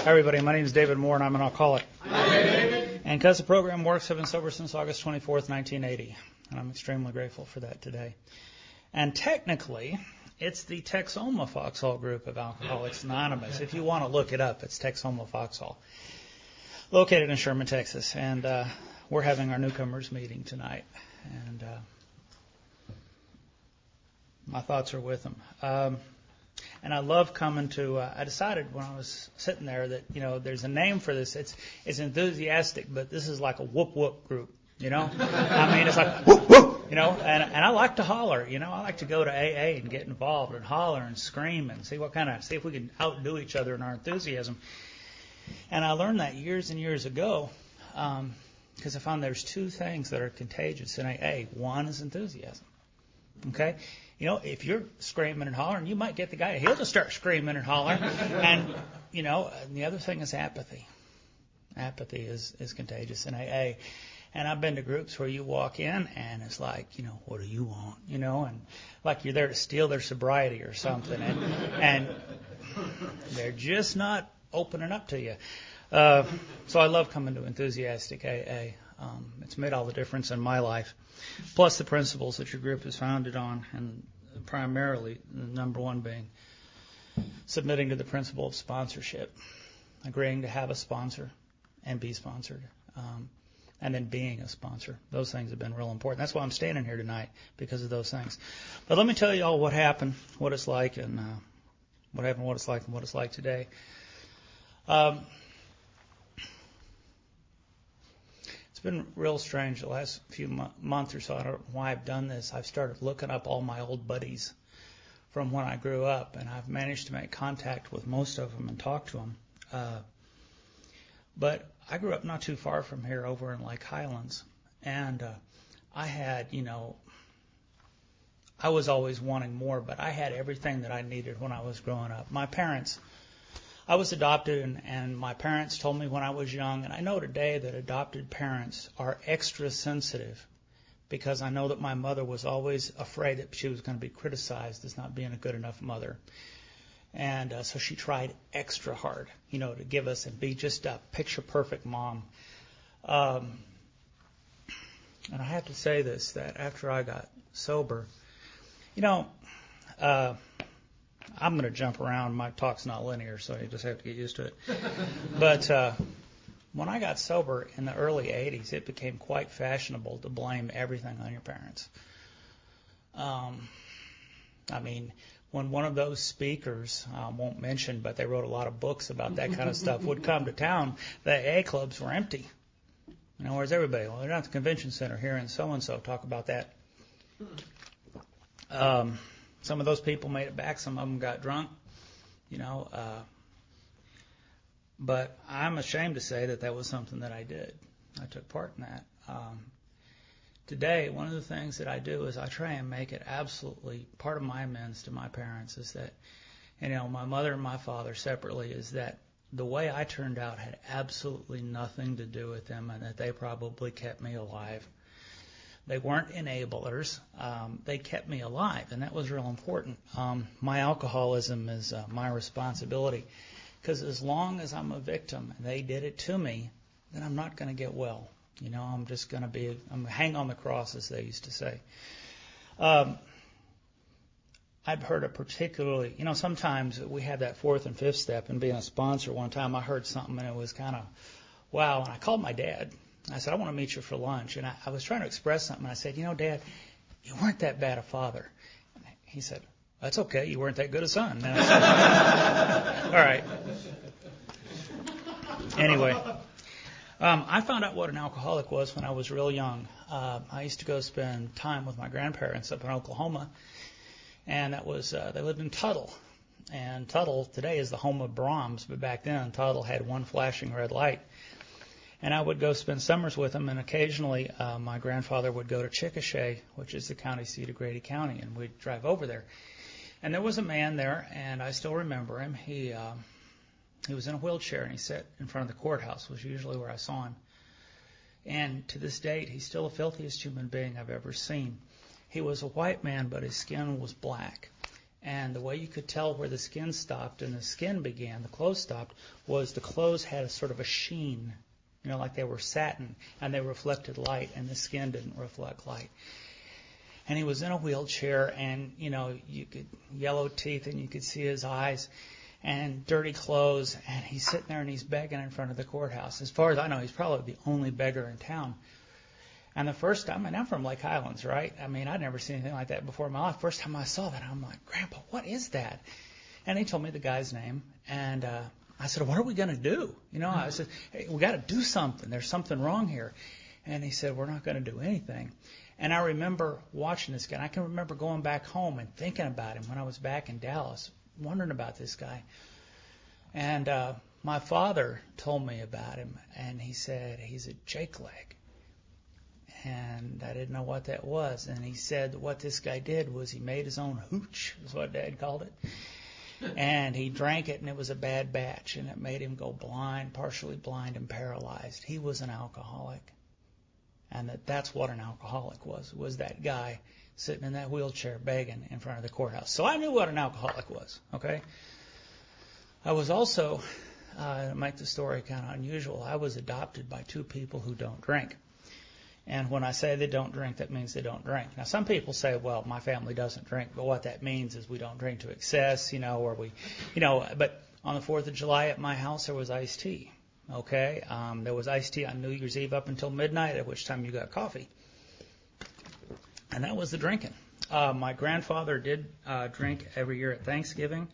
Hi, everybody. My name is David Moore, and I'm an alcoholic. Hi, David. And because the program works, I've been sober since August 24th, 1980. And I'm extremely grateful for that today. And technically, it's the Texoma Foxhall group of Alcoholics Anonymous. If you want to look it up, it's Texoma Foxhall, located in Sherman, Texas. And we're having our newcomers meeting tonight. And my thoughts are with them. And I love coming to, I decided when I was sitting there that, there's a name for this. It's enthusiastic, but this is like a whoop-whoop group, I mean, it's like whoop, whoop, and I like to holler, I like to go to AA and get involved and holler and scream and see if we can outdo each other in our enthusiasm. And I learned that years and years ago because I found there's two things that are contagious in AA. One is enthusiasm, okay? If you're screaming and hollering, you might get the guy. He'll just start screaming and hollering. And, and the other thing is apathy. Apathy is contagious in AA. And I've been to groups where you walk in and it's like, what do you want? And like you're there to steal their sobriety or something. And they're just not opening up to you. So I love coming to enthusiastic AA. It's made all the difference in my life. Plus the principles that your group is founded on, and primarily the number one being submitting to the principle of sponsorship, agreeing to have a sponsor and be sponsored, and then being a sponsor. Those things have been real important. That's why I'm standing here tonight, because of those things. But let me tell you all what happened, what it's like, and what happened, what it's like, and what it's like today. It's been real strange the last few months or so. I don't know why I've done this. I've started looking up all my old buddies from when I grew up, and I've managed to make contact with most of them and talk to them. But I grew up not too far from here over in Lake Highlands, and I had, I was always wanting more, but I had everything that I needed when I was growing up. My parents, I was adopted, and my parents told me when I was young, and I know today that adopted parents are extra sensitive because I know that my mother was always afraid that she was going to be criticized as not being a good enough mother. And so she tried extra hard, to give us and be just a picture-perfect mom. And I have to say this, that after I got sober, I'm going to jump around. My talk's not linear, so you just have to get used to it. But when I got sober in the early 80s, it became quite fashionable to blame everything on your parents. When one of those speakers, I won't mention, but they wrote a lot of books about that kind of stuff, would come to town, the AA clubs were empty. Where's everybody? Well, they're not at the convention center here in so-and-so. Talk about that. Some of those people made it back. Some of them got drunk, But I'm ashamed to say that was something that I did. I took part in that. Today, one of the things that I do is I try and make it absolutely part of my amends to my parents is that, my mother and my father separately, is that the way I turned out had absolutely nothing to do with them, and that they probably kept me alive. They weren't enablers. They kept me alive, and that was real important. My alcoholism is my responsibility, because as long as I'm a victim and they did it to me, then I'm not going to get well. I'm just going to hang on the cross, as they used to say. I've heard a particularly, sometimes we have that fourth and fifth step, and being a sponsor, one time I heard something and it was kind of, wow, and I called my dad. I said, I want to meet you for lunch. And I was trying to express something. I said, Dad, you weren't that bad a father. And he said, that's okay. You weren't that good a son. And I said, all right. Anyway, I found out what an alcoholic was when I was real young. I used to go spend time with my grandparents up in Oklahoma. And that was, they lived in Tuttle. And Tuttle today is the home of Brahms. But back then, Tuttle had one flashing red light. And I would go spend summers with them, and occasionally my grandfather would go to Chickasha, which is the county seat of Grady County, and we'd drive over there. And there was a man there, and I still remember him. He was in a wheelchair, and he sat in front of the courthouse, was usually where I saw him. And to this date, he's still the filthiest human being I've ever seen. He was a white man, but his skin was black. And the way you could tell where the skin stopped and the skin began, the clothes stopped, was the clothes had a sort of a sheen, like they were satin, and they reflected light, and the skin didn't reflect light. And he was in a wheelchair, and, you could, yellow teeth, and you could see his eyes, and dirty clothes, and he's sitting there and he's begging in front of the courthouse. As far as I know, he's probably the only beggar in town. And the first time, and I'm from Lake Highlands, right? I mean, I'd never seen anything like that before in my life. First time I saw that, I'm like, Grandpa, what is that? And he told me the guy's name, and I said, what are we going to do? I said, hey, we got to do something. There's something wrong here. And he said, we're not going to do anything. And I remember watching this guy. And I can remember going back home and thinking about him when I was back in Dallas, wondering about this guy. And my father told me about him, and he said, he's a Jake leg. And I didn't know what that was. And he said what this guy did was he made his own hooch, is what Dad called it. And he drank it, and it was a bad batch, and it made him go blind, partially blind and paralyzed. He was an alcoholic. And that's what an alcoholic was that guy sitting in that wheelchair begging in front of the courthouse. So I knew what an alcoholic was, okay? I was also, to make the story kind of unusual, I was adopted by two people who don't drink. And when I say they don't drink, that means they don't drink. Now, some people say, well, my family doesn't drink, but what that means is we don't drink to excess, or we, but on the 4th of July at my house, there was iced tea, okay? There was iced tea on New Year's Eve up until midnight, at which time you got coffee. And that was the drinking. My grandfather did drink every year at Thanksgiving.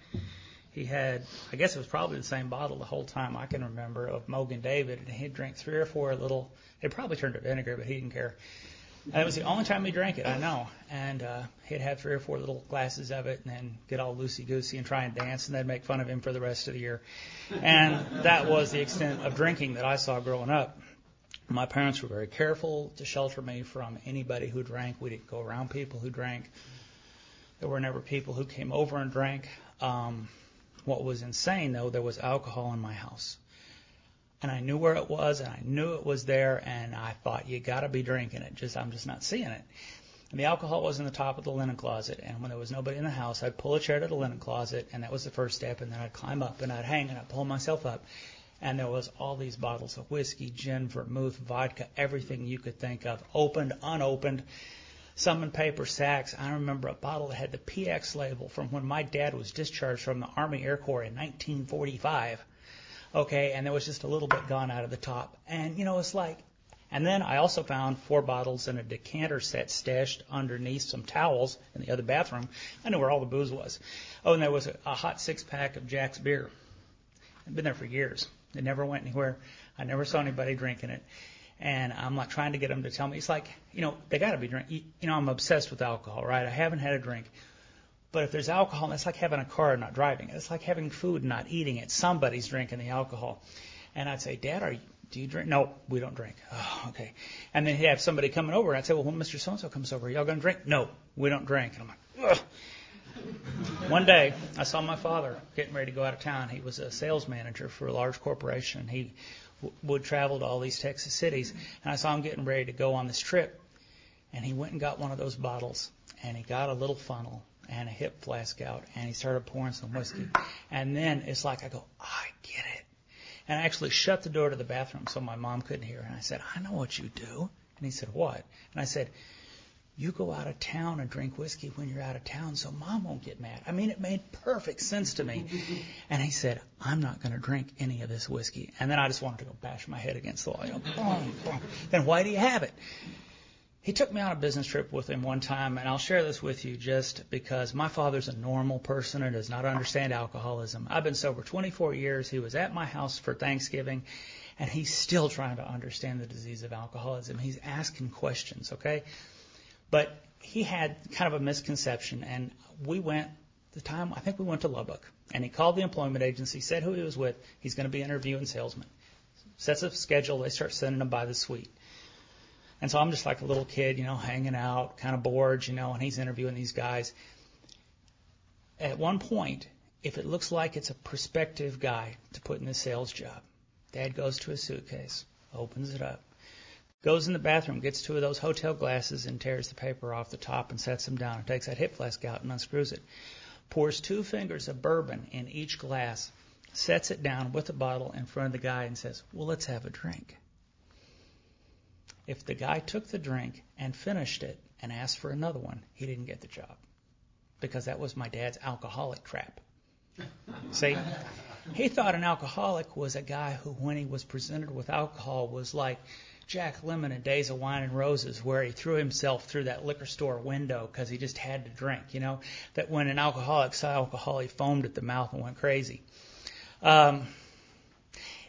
He had, I guess it was probably the same bottle the whole time I can remember of Mogan David, and he'd drink 3 or 4 little, it probably turned to vinegar, but he didn't care. And it was the only time he drank it, I know. And he'd have 3 or 4 little glasses of it and then get all loosey-goosey and try and dance, and they'd make fun of him for the rest of the year. And that was the extent of drinking that I saw growing up. My parents were very careful to shelter me from anybody who drank. We didn't go around people who drank. There were never people who came over and drank. What was insane, though, there was alcohol in my house. And I knew where it was, and I knew it was there, and I thought, you got to be drinking it. I'm just not seeing it. And the alcohol was in the top of the linen closet, and when there was nobody in the house, I'd pull a chair to the linen closet, and that was the first step, and then I'd climb up, and I'd hang, and I'd pull myself up. And there was all these bottles of whiskey, gin, vermouth, vodka, everything you could think of, opened, unopened, some in paper sacks. I remember a bottle that had the PX label from when my dad was discharged from the Army Air Corps in 1945. Okay, and there was just a little bit gone out of the top. And, it's like, and then I also found 4 bottles and a decanter set stashed underneath some towels in the other bathroom. I knew where all the booze was. Oh, and there was a hot 6-pack of Jack's beer. It'd been there for years. It never went anywhere. I never saw anybody drinking it. And I'm like trying to get them to tell me. It's like, they got to be drinking. I'm obsessed with alcohol, right? I haven't had a drink. But if there's alcohol, it's like having a car and not driving it. It's like having food and not eating it. Somebody's drinking the alcohol. And I'd say, Dad, do you drink? No, we don't drink. Oh, okay. And then he'd have somebody coming over, and I'd say, well, when Mr. So-and-so comes over, y'all going to drink? No, we don't drink. And I'm like, ugh. One day, I saw my father getting ready to go out of town. He was a sales manager for a large corporation. He would travel to all these Texas cities. And I saw him getting ready to go on this trip. And he went and got one of those bottles. And he got a little funnel and a hip flask out. And he started pouring some whiskey. And then it's like I go, I get it. And I actually shut the door to the bathroom so my mom couldn't hear. And I said, I know what you do. And he said, what? And I said, you go out of town and drink whiskey when you're out of town so Mom won't get mad. I mean, it made perfect sense to me. And he said, I'm not going to drink any of this whiskey. And then I just wanted to go bash my head against the wall. Then why do you have it? He took me on a business trip with him one time, and I'll share this with you just because my father's a normal person and does not understand alcoholism. I've been sober 24 years. He was at my house for Thanksgiving, and he's still trying to understand the disease of alcoholism. He's asking questions, okay? But he had kind of a misconception, and we went, I think we went to Lubbock, and he called the employment agency, said who he was with. He's going to be interviewing salesmen. Sets a schedule. They start sending him by the suite. And so I'm just like a little kid, hanging out, kind of bored, and he's interviewing these guys. At one point, if it looks like it's a prospective guy to put in the sales job, Dad goes to his suitcase, opens it up, goes in the bathroom, gets 2 of those hotel glasses and tears the paper off the top and sets them down and takes that hip flask out and unscrews it. pours 2 fingers of bourbon in each glass, sets it down with a bottle in front of the guy and says, well, let's have a drink. If the guy took the drink and finished it and asked for another one, he didn't get the job, because that was my dad's alcoholic trap. See, he thought an alcoholic was a guy who, when he was presented with alcohol, was like Jack Lemmon in Days of Wine and Roses, where he threw himself through that liquor store window because he just had to drink. You know, that when an alcoholic saw alcohol, he foamed at the mouth and went crazy. I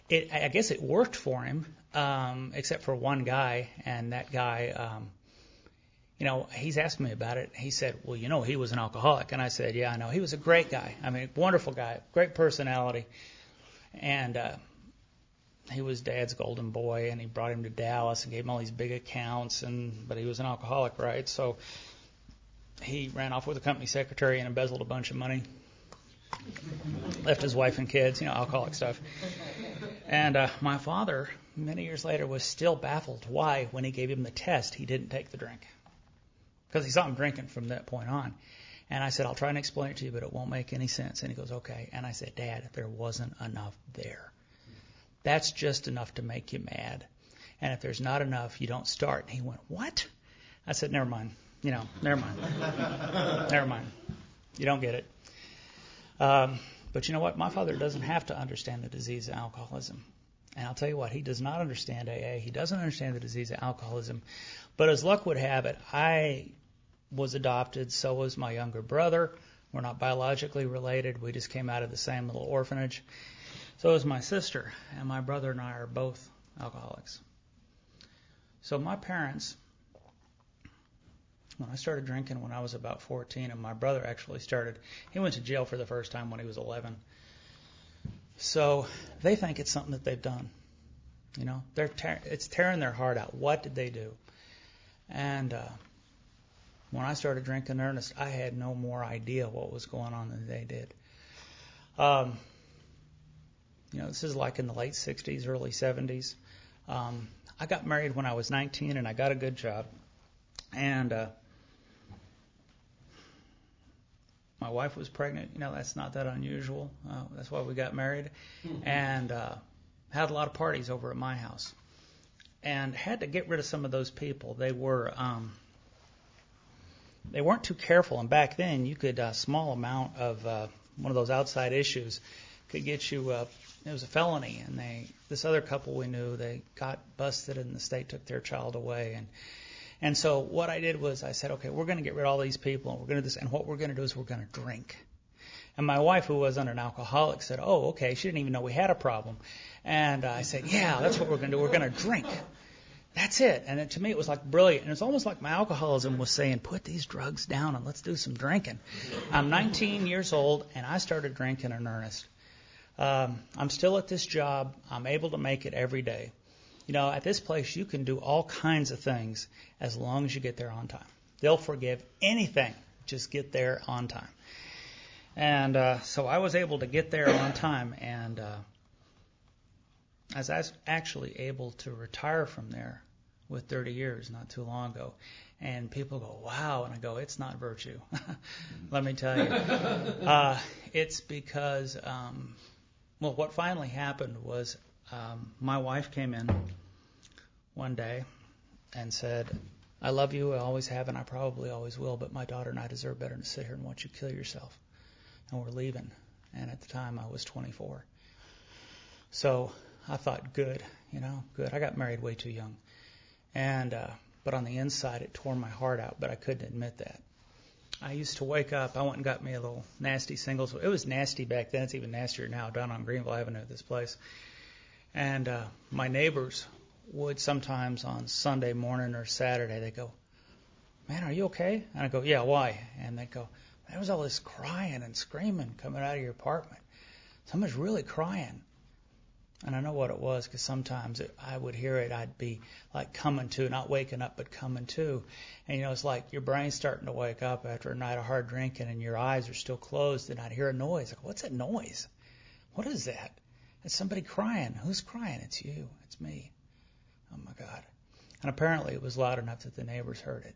guess it worked for him, except for one guy, and that guy, he's asked me about it. He said, well, he was an alcoholic. And I said, yeah, I know. He was a great guy. I mean, wonderful guy, great personality. And he was Dad's golden boy, and he brought him to Dallas and gave him all these big accounts, but he was an alcoholic, right? So he ran off with a company secretary and embezzled a bunch of money, left his wife and kids, alcoholic stuff. And my father, many years later, was still baffled why, when he gave him the test, he didn't take the drink. Because he saw him drinking from that point on. And I said, I'll try and explain it to you, but it won't make any sense. And he goes, okay. And I said, Dad, there wasn't enough there. That's just enough to make you mad. And if there's not enough, you don't start. And he went, what? I said, never mind. Never mind. Never mind. You don't get it. But you know what? My father doesn't have to understand the disease of alcoholism. And I'll tell you what, he does not understand AA. He doesn't understand the disease of alcoholism. But as luck would have it, I was adopted, so was my younger brother. We're not biologically related. We just came out of the same little orphanage. So was my sister, and my brother and I are both alcoholics. So my parents, when I started drinking when I was about 14, and my brother actually started, he went to jail for the first time when he was 11. So they think it's something that they've done. It's tearing their heart out. What did they do? And when I started drinking in earnest, I had no more idea what was going on than they did. This is like in the late 60s, early 70s. I got married when I was 19, and I got a good job. And my wife was pregnant. That's not that unusual. That's why we got married. And had a lot of parties over at my house. And had to get rid of some of those people. They weren't too careful. And back then, you could, a small amount of one of those outside issues could get you, it was a felony. And this other couple we knew, they got busted and the state took their child away. And so what I did was I said, okay, we're going to get rid of all these people, and we're going to do this, and what we're going to do is we're going to drink. And my wife, who wasn't an alcoholic, said, oh, okay, she didn't even know we had a problem. And I said, yeah, that's what we're going to do. We're going to drink. That's it. And to me, it was like brilliant. And it's almost like my alcoholism was saying, put these drugs down and let's do some drinking. I'm 19 years old, and I started drinking in earnest. I'm still at this job. I'm able to make it every day. At this place, you can do all kinds of things as long as you get there on time. They'll forgive anything. Just get there on time. And so I was able to get there on time, and I was actually able to retire from there with 30 years not too long ago. And people go, wow. And I go, it's not virtue. Let me tell you. It's because, what finally happened was my wife came in one day and said, I love you, I always have, and I probably always will, but my daughter and I deserve better than to sit here and watch you kill yourself. And we're leaving. And at the time, I was 24. So I thought, good. I got married way too young. And but on the inside, it tore my heart out, but I couldn't admit that. I used to wake up, I went and got me a little nasty singles. It was nasty back then. It's even nastier now down on Greenville Avenue, this place. And my neighbors would sometimes on Sunday morning or Saturday, they go, man, are you okay? And I go, yeah, why? And they go, there was all this crying and screaming coming out of your apartment. Someone's really crying. And I know what it was, because sometimes I would hear it. I'd be like coming to, not waking up, but coming to. And, it's like your brain's starting to wake up after a night of hard drinking and your eyes are still closed, and I'd hear a noise. I go, what's that noise? What is that? It's somebody crying. Who's crying? It's you. It's me. Oh, my God. And apparently it was loud enough that the neighbors heard it,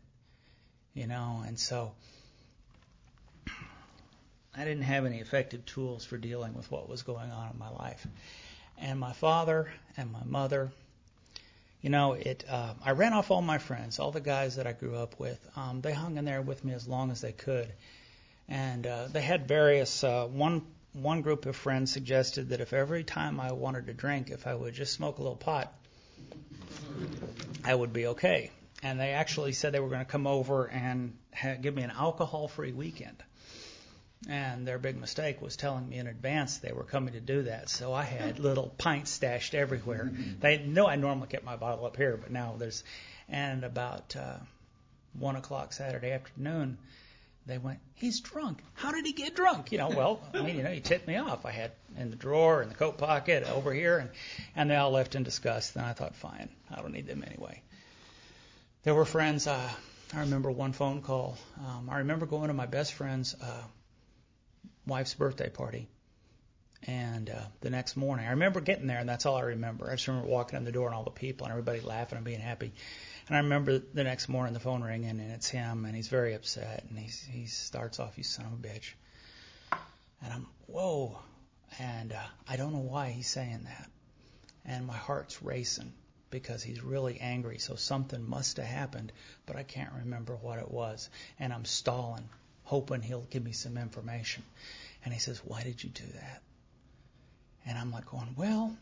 and so I didn't have any effective tools for dealing with what was going on in my life. And my father and my mother, I ran off all my friends, all the guys that I grew up with. They hung in there with me as long as they could. And they had various, one group of friends suggested that if every time I wanted to drink, if I would just smoke a little pot, I would be okay. And they actually said they were going to come over and give me an alcohol-free weekend. And their big mistake was telling me in advance they were coming to do that. So I had little pints stashed everywhere. They know I normally kept my bottle up here, but now there's... And about 1 o'clock Saturday afternoon, they went, "He's drunk. How did he get drunk?" He tipped me off. I had in the drawer, in the coat pocket, over here, and they all left in disgust. And I thought, fine, I don't need them anyway. There were friends. I remember one phone call. I remember going to my best friend's wife's birthday party. And the next morning, I remember getting there, and that's all I remember. I just remember walking in the door and all the people and everybody laughing and being happy. And I remember the next morning the phone ringing, and it's him, and he's very upset. And he starts off, "You son of a bitch." And I'm, whoa. And I don't know why he's saying that. And my heart's racing because he's really angry. So something must have happened, but I can't remember what it was. And I'm stalling, hoping he'll give me some information. And he says, "Why did you do that?" And I'm like going, well,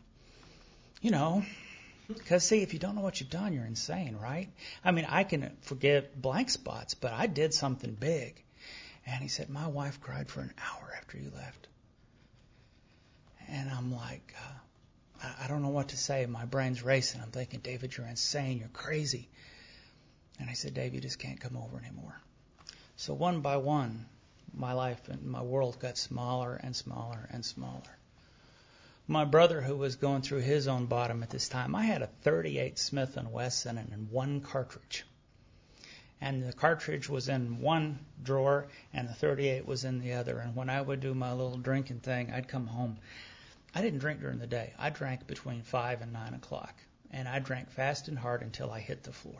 because, see, if you don't know what you've done, you're insane, right? I mean, I can forgive blank spots, but I did something big. And he said, "My wife cried for an hour after you left." And I'm like, I don't know what to say. My brain's racing. I'm thinking, "David, you're insane. You're crazy." And I said, "Dave, you just can't come over anymore." So one by one, my life and my world got smaller and smaller and smaller. My brother, who was going through his own bottom at this time, I had a .38 Smith & Wesson and one cartridge. And the cartridge was in one drawer and the .38 was in the other. And when I would do my little drinking thing, I'd come home. I didn't drink during the day. I drank between 5 and 9 o'clock. And I drank fast and hard until I hit the floor.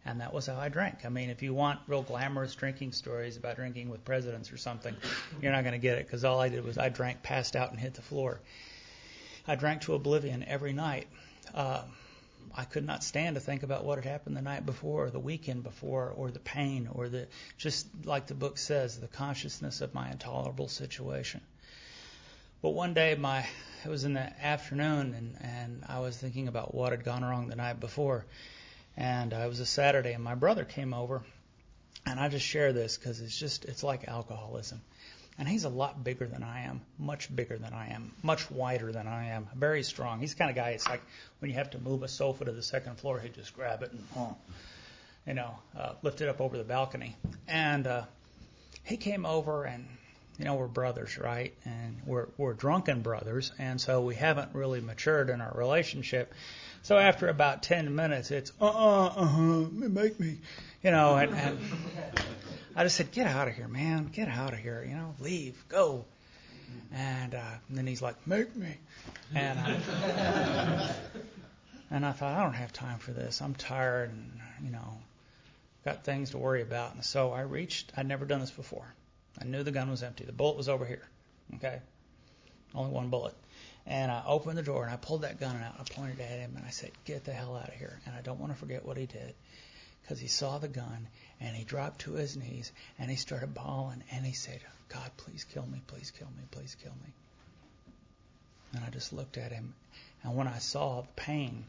And that was how I drank. I mean, if you want real glamorous drinking stories about drinking with presidents or something, you're not going to get it, because all I did was I drank, passed out, and hit the floor. I drank to oblivion every night. I could not stand to think about what had happened the night before or the weekend before or the pain or just like the book says, the consciousness of my intolerable situation. But one day it was in the afternoon and I was thinking about what had gone wrong the night before. And it was a Saturday and my brother came over, and I just share this because it's like alcoholism. And he's a lot bigger than I am, much bigger than I am, much wider than I am, very strong. He's the kind of guy, it's like when you have to move a sofa to the second floor, he'd just grab it and, lift it up over the balcony. And he came over and, we're brothers, right? And we're drunken brothers, and so we haven't really matured in our relationship. So after about 10 minutes, it's, make me, and I just said, "Get out of here, man. Get out of here. Leave. Go." And then he's like, "Make me." And I thought, I don't have time for this. I'm tired and, got things to worry about. And so I reached. I'd never done this before. I knew the gun was empty. The bullet was over here. Okay? Only one bullet. And I opened the drawer and I pulled that gun out. I pointed at him and I said, "Get the hell out of here." And I don't want to forget what he did. Because he saw the gun, and he dropped to his knees, and he started bawling, and he said, "God, please kill me, please kill me, please kill me." And I just looked at him, and when I saw the pain,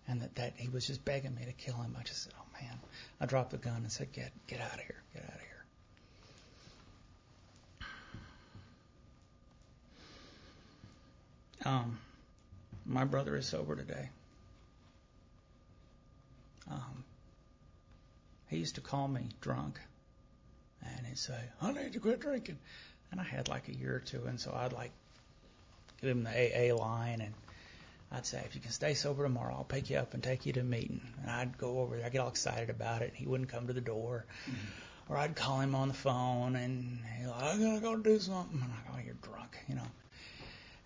and that he was just begging me to kill him, I just said, "Oh, man." I dropped the gun and said, get out of here, get out of here. My brother is sober today. He used to call me drunk, and he'd say, "I need to quit drinking." And I had like a year or two, and so I'd give him the AA line, and I'd say, "If you can stay sober tomorrow, I'll pick you up and take you to a meeting." And I'd go over there, I'd get all excited about it, and he wouldn't come to the door. Mm-hmm. Or I'd call him on the phone, and he'd like, "I gotta go do something." And I'm like, "Oh, you're drunk,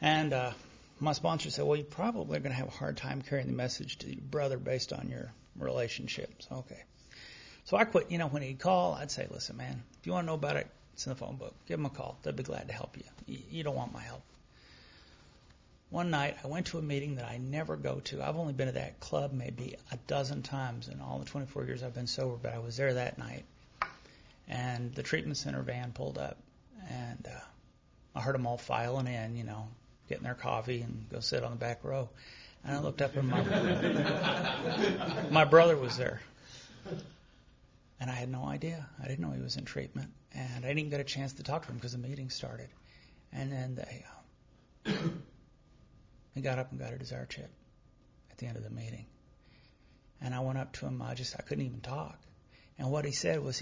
And my sponsor said, "Well, you're probably going to have a hard time carrying the message to your brother based on your relationship." So, okay. So I quit. When he'd call, I'd say, "Listen, man, if you want to know about it, It's in the phone book. Give them a call. They'll be glad to help you. You don't want my help. One night, I went to a meeting that I never go to. I've only been to that club maybe a dozen times in all the 24 years I've been sober, but I was there that night. And the treatment center van pulled up, and I heard them all filing in, getting their coffee and go sit on the back row. And I looked up, and my brother was there. And I had no idea. I didn't know he was in treatment. And I didn't even get a chance to talk to him because the meeting started. And then he got up and got a desire chip at the end of the meeting. And I went up to him. I couldn't even talk. And what he said was,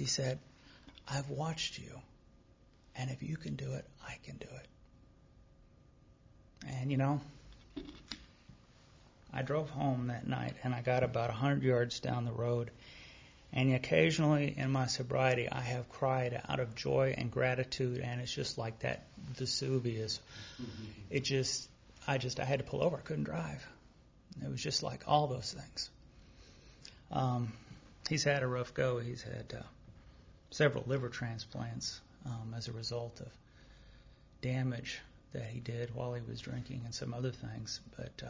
I've watched you. And if you can do it, I can do it. And, I drove home that night, and I got about 100 yards down the road. And occasionally in my sobriety, I have cried out of joy and gratitude, and it's just like that Vesuvius. I had to pull over. I couldn't drive. It was just like all those things. He's had a rough go. He's had several liver transplants as a result of damage that he did while he was drinking and some other things. But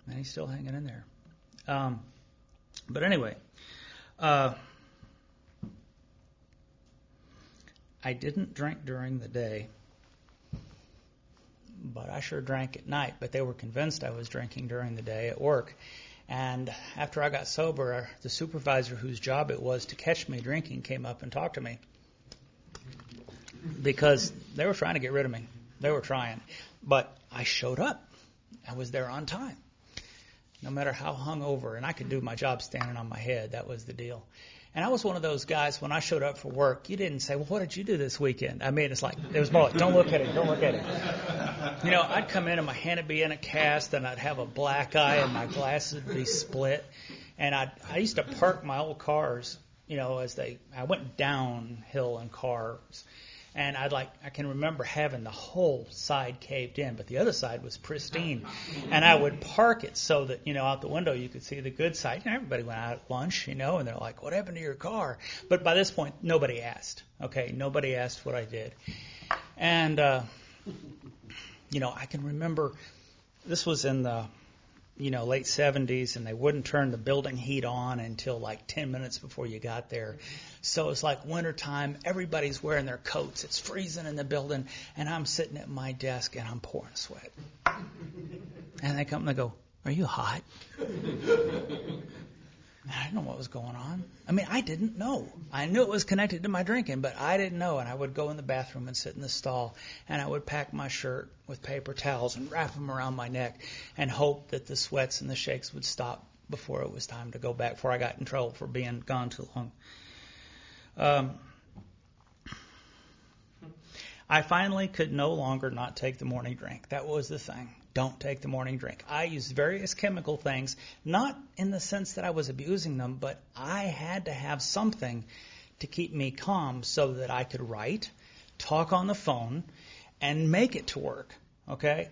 man, he's still hanging in there. But anyway, I didn't drink during the day, but I sure drank at night. But they were convinced I was drinking during the day at work. And after I got sober, the supervisor whose job it was to catch me drinking came up and talked to me because they were trying to get rid of me. They were trying. But I showed up. I was there on time, no matter how hungover. And I could do my job standing on my head. That was the deal. And I was one of those guys, when I showed up for work, you didn't say, well, what did you do this weekend? I mean, it was more like, don't look at it, don't look at it. I'd come in and my hand would be in a cast, and I'd have a black eye, and my glasses would be split. And I used to park my old cars, I went downhill in cars. And I can remember having the whole side caved in, but the other side was pristine. And I would park it so that, out the window you could see the good side. Everybody went out at lunch, and they're like, what happened to your car? But by this point, nobody asked. Okay, nobody asked what I did. And, I can remember this was in the, late 70s, and they wouldn't turn the building heat on until like 10 minutes before you got there. So it's like wintertime. Everybody's wearing their coats. It's freezing in the building, and I'm sitting at my desk, and I'm pouring sweat. And they come and they go, are you hot? And I didn't know what was going on. I mean, I didn't know. I knew it was connected to my drinking, but I didn't know. And I would go in the bathroom and sit in the stall, and I would pack my shirt with paper towels and wrap them around my neck and hope that the sweats and the shakes would stop before it was time to go back, before I got in trouble for being gone too long. I finally could no longer not take the morning drink. That was the thing. Don't take the morning drink. I used various chemical things, not in the sense that I was abusing them, but I had to have something to keep me calm so that I could write, talk on the phone, and make it to work, okay?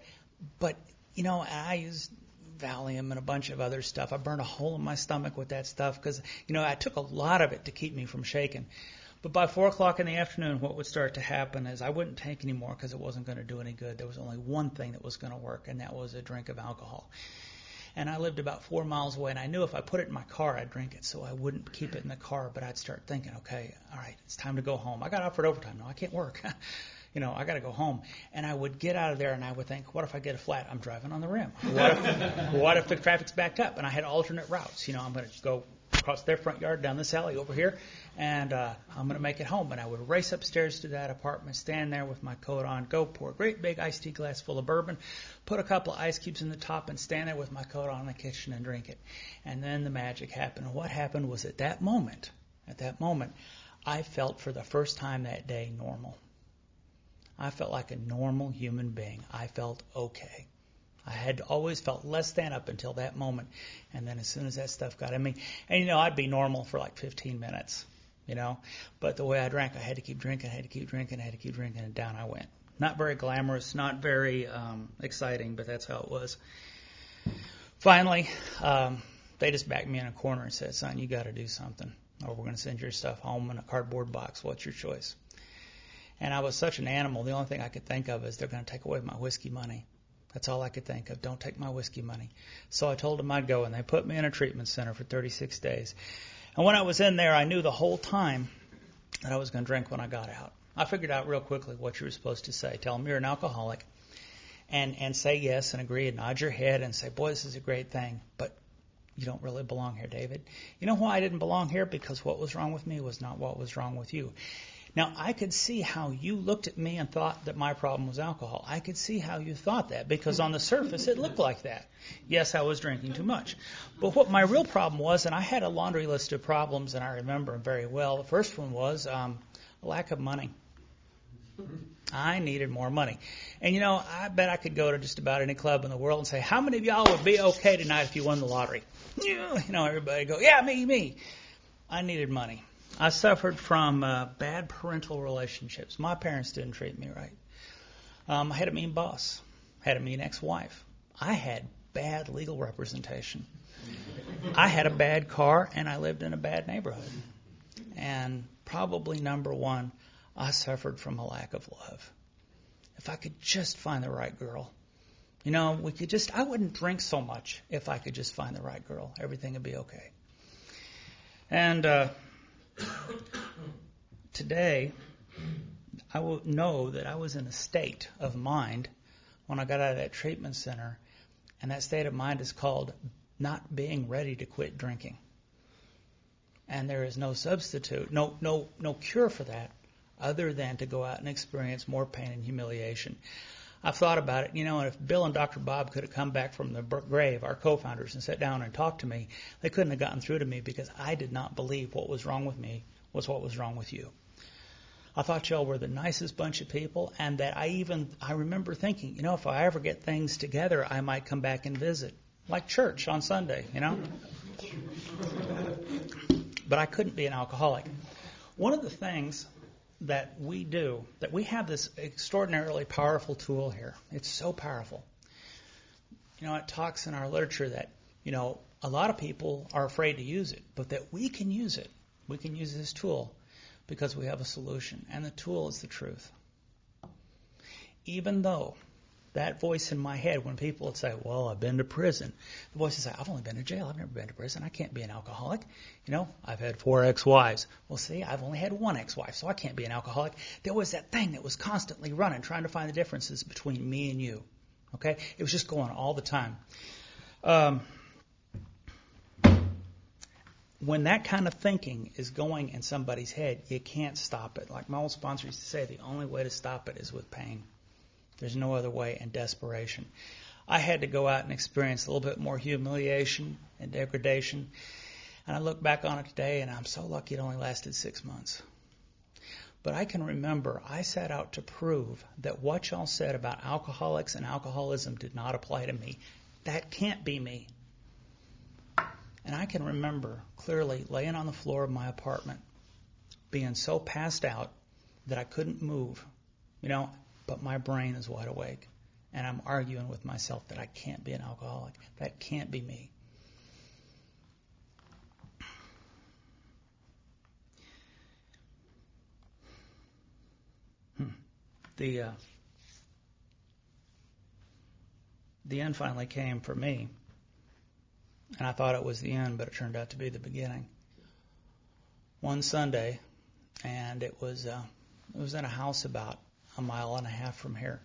But, I used Valium and a bunch of other stuff. I burned a hole in my stomach with that stuff because, I took a lot of it to keep me from shaking. But by 4 o'clock in the afternoon, what would start to happen is I wouldn't take any more because it wasn't going to do any good. There was only one thing that was going to work, and that was a drink of alcohol. And I lived about 4 miles away, and I knew if I put it in my car, I'd drink it, so I wouldn't keep it in the car. But I'd start thinking, okay, all right, it's time to go home. I got offered overtime. No, I can't work. I got to go home. And I would get out of there, and I would think, what if I get a flat? I'm driving on the rim. What if the traffic's backed up? And I had alternate routes. I'm going to go across their front yard, down this alley over here, and I'm going to make it home. And I would race upstairs to that apartment, stand there with my coat on, go pour a great big iced tea glass full of bourbon, put a couple of ice cubes in the top, and stand there with my coat on in the kitchen and drink it. And then the magic happened. And what happened was at that moment, I felt for the first time that day normal. I felt like a normal human being. I felt okay. I had always felt less than up until that moment. And then as soon as that stuff got in me, and I'd be normal for like 15 minutes, But the way I drank, I had to keep drinking, and down I went. Not very glamorous, not very exciting, but that's how it was. Finally, they just backed me in a corner and said, son, you got to do something, or we're going to send your stuff home in a cardboard box. What's your choice? And I was such an animal, the only thing I could think of is they're going to take away my whiskey money. That's all I could think of. Don't take my whiskey money. So I told them I'd go, and they put me in a treatment center for 36 days. And when I was in there, I knew the whole time that I was going to drink when I got out. I figured out real quickly what you were supposed to say. Tell them you're an alcoholic, and say yes and agree and nod your head and say, boy, this is a great thing, but you don't really belong here, David. You know why I didn't belong here? Because what was wrong with me was not what was wrong with you. Now, I could see how you looked at me and thought that my problem was alcohol. I could see how you thought that because on the surface it looked like that. Yes, I was drinking too much. But what my real problem was, and I had a laundry list of problems, and I remember them very well. The first one was a lack of money. I needed more money. And, I bet I could go to just about any club in the world and say, how many of y'all would be okay tonight if you won the lottery? Everybody go, yeah, me. I needed money. I suffered from bad parental relationships. My parents didn't treat me right. I had a mean boss. Had a mean ex-wife. I had bad legal representation. I had a bad car, and I lived in a bad neighborhood. And probably number one, I suffered from a lack of love. If I could just find the right girl. I wouldn't drink so much if I could just find the right girl. Everything would be okay. And today, I will know that I was in a state of mind when I got out of that treatment center, and that state of mind is called not being ready to quit drinking. And there is no substitute, no cure for that other than to go out and experience more pain and humiliation. I've thought about it, and if Bill and Dr. Bob could have come back from the grave, our co-founders, and sat down and talked to me, they couldn't have gotten through to me because I did not believe what was wrong with me was what was wrong with you. I thought y'all were the nicest bunch of people, and that I remember thinking, if I ever get things together, I might come back and visit, like church on Sunday, But I couldn't be an alcoholic. One of the things that we do, that we have this extraordinarily powerful tool here. It's so powerful. It talks in our literature that, a lot of people are afraid to use it, but that we can use it. We can use this tool because we have a solution, and the tool is the truth. Even though that voice in my head, when people would say, well, I've been to prison, the voice would say, I've only been to jail. I've never been to prison. I can't be an alcoholic. I've had 4 ex-wives. Well, see, I've only had 1 ex-wife, so I can't be an alcoholic. There was that thing that was constantly running, trying to find the differences between me and you. Okay? It was just going all the time. When that kind of thinking is going in somebody's head, you can't stop it. Like my old sponsor used to say, the only way to stop it is with pain. There's no other way, and desperation. I had to go out and experience a little bit more humiliation and degradation. And I look back on it today, and I'm so lucky it only lasted 6 months. But I can remember I set out to prove that what y'all said about alcoholics and alcoholism did not apply to me. That can't be me. And I can remember clearly laying on the floor of my apartment, being so passed out that I couldn't move, but my brain is wide awake. And I'm arguing with myself that I can't be an alcoholic. That can't be me. The end finally came for me. And I thought it was the end, but it turned out to be the beginning. One Sunday, and it was in a house about 1.5 miles from here.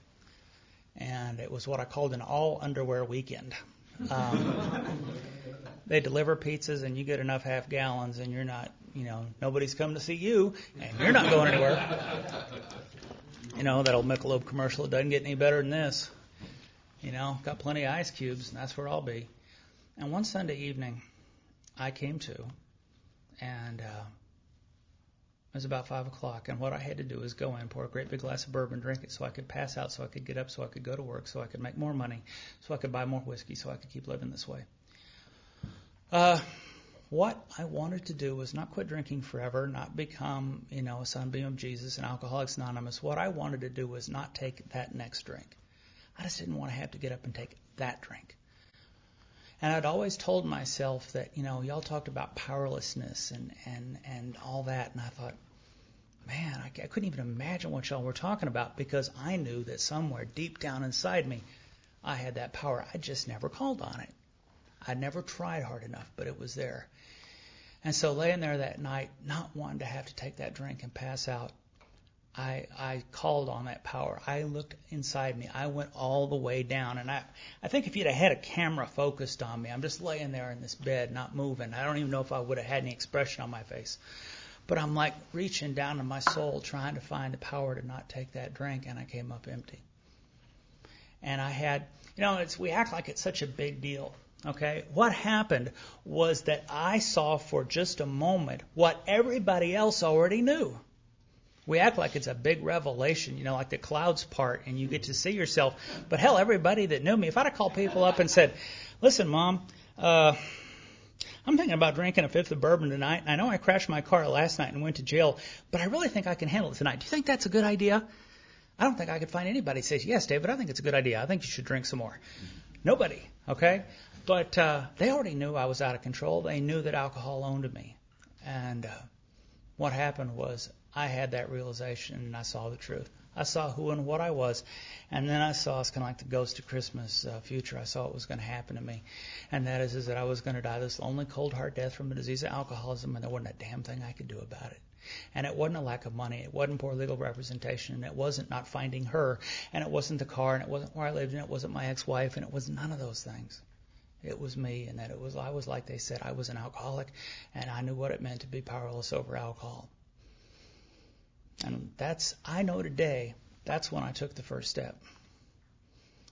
And it was what I called an all-underwear weekend. They deliver pizzas, and you get enough half gallons, and you're not, nobody's come to see you, and you're not going anywhere. That old Michelob commercial, it doesn't get any better than this. Got plenty of ice cubes, and that's where I'll be. And one Sunday evening, I came to, and it was about 5 o'clock, and what I had to do was go in, pour a great big glass of bourbon, drink it so I could pass out, so I could get up, so I could go to work, so I could make more money, so I could buy more whiskey, so I could keep living this way. What I wanted to do was not quit drinking forever, not become, a sunbeam of Jesus and Alcoholics Anonymous. What I wanted to do was not take that next drink. I just didn't want to have to get up and take that drink. And I'd always told myself that, y'all talked about powerlessness and all that, and I thought, man, I couldn't even imagine what y'all were talking about, because I knew that somewhere deep down inside me, I had that power. I just never called on it. I never tried hard enough, but it was there. And so laying there that night, not wanting to have to take that drink and pass out, I called on that power. I looked inside me. I went all the way down. And I think if you'd have had a camera focused on me, I'm just laying there in this bed, not moving. I don't even know if I would have had any expression on my face. But I'm like reaching down in my soul, trying to find the power to not take that drink, and I came up empty. And I had, we act like it's such a big deal. Okay, what happened was that I saw for just a moment what everybody else already knew. We act like it's a big revelation, like the clouds part, and you get to see yourself. But hell, everybody that knew me, if I'd have called people up and said, listen, Mom, I'm thinking about drinking a fifth of bourbon tonight. I know I crashed my car last night and went to jail, but I really think I can handle it tonight. Do you think that's a good idea? I don't think I could find anybody who says, yes, David, I think it's a good idea. I think you should drink some more. Nobody, okay? But they already knew I was out of control. They knew that alcohol owned me. And what happened was I had that realization, and I saw the truth. I saw who and what I was, and then I saw, it's kind of like the ghost of Christmas future. I saw what was going to happen to me, and that is that I was going to die this lonely, cold, hard death from a disease of alcoholism, and there wasn't a damn thing I could do about it. And it wasn't a lack of money. It wasn't poor legal representation. And it wasn't not finding her. And it wasn't the car. And it wasn't where I lived. And it wasn't my ex-wife. And it was none of those things. It was me. And that I was like they said, I was an alcoholic. And I knew what it meant to be powerless over alcohol. And I know today, that's when I took the first step.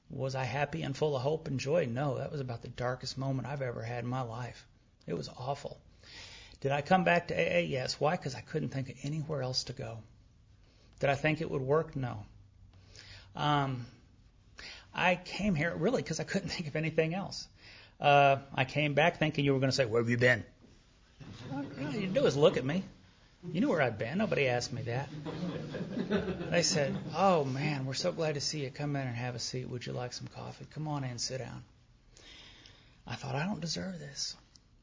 Was I happy and full of hope and joy? No, that was about the darkest moment I've ever had in my life. It was awful. Did I come back to AA? Yes. Why? Because I couldn't think of anywhere else to go. Did I think it would work? No. I came here really because I couldn't think of anything else. I came back thinking you were going to say, where have you been? All you didn't do is look at me. You knew where I'd been. Nobody asked me that. They said, oh, man, we're so glad to see you. Come in and have a seat. Would you like some coffee? Come on in, sit down. I thought, I don't deserve this.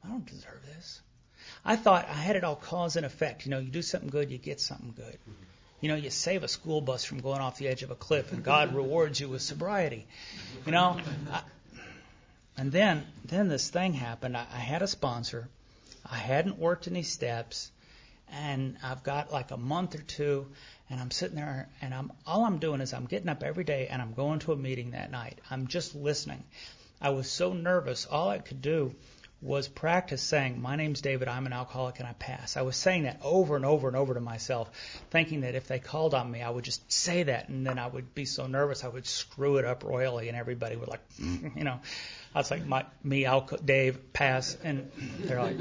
I don't deserve this. I thought I had it all cause and effect. You do something good, you get something good. You save a school bus from going off the edge of a cliff, and God rewards you with sobriety. And then this thing happened. I had a sponsor. I hadn't worked any steps, and I've got like a month or two, and I'm sitting there, and all I'm doing is I'm getting up every day, and I'm going to a meeting that night. I'm just listening. I was so nervous. All I could do was practice saying, my name's David, I'm an alcoholic, and I pass. I was saying that over and over and over to myself, thinking that if they called on me, I would just say that, and then I would be so nervous I would screw it up royally, and everybody would I was like, Dave, pass, and they're like.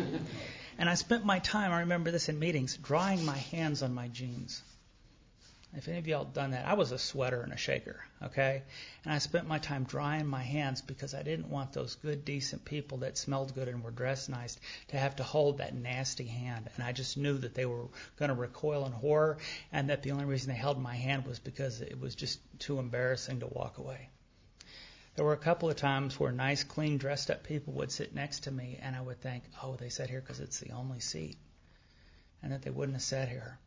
And I spent my time, I remember this in meetings, drying my hands on my jeans. If any of y'all done that, I was a sweater and a shaker, okay? And I spent my time drying my hands because I didn't want those good, decent people that smelled good and were dressed nice to have to hold that nasty hand. And I just knew that they were going to recoil in horror, and that the only reason they held my hand was because it was just too embarrassing to walk away. There were a couple of times where nice, clean, dressed-up people would sit next to me, and I would think, oh, they sat here because it's the only seat, and that they wouldn't have sat here.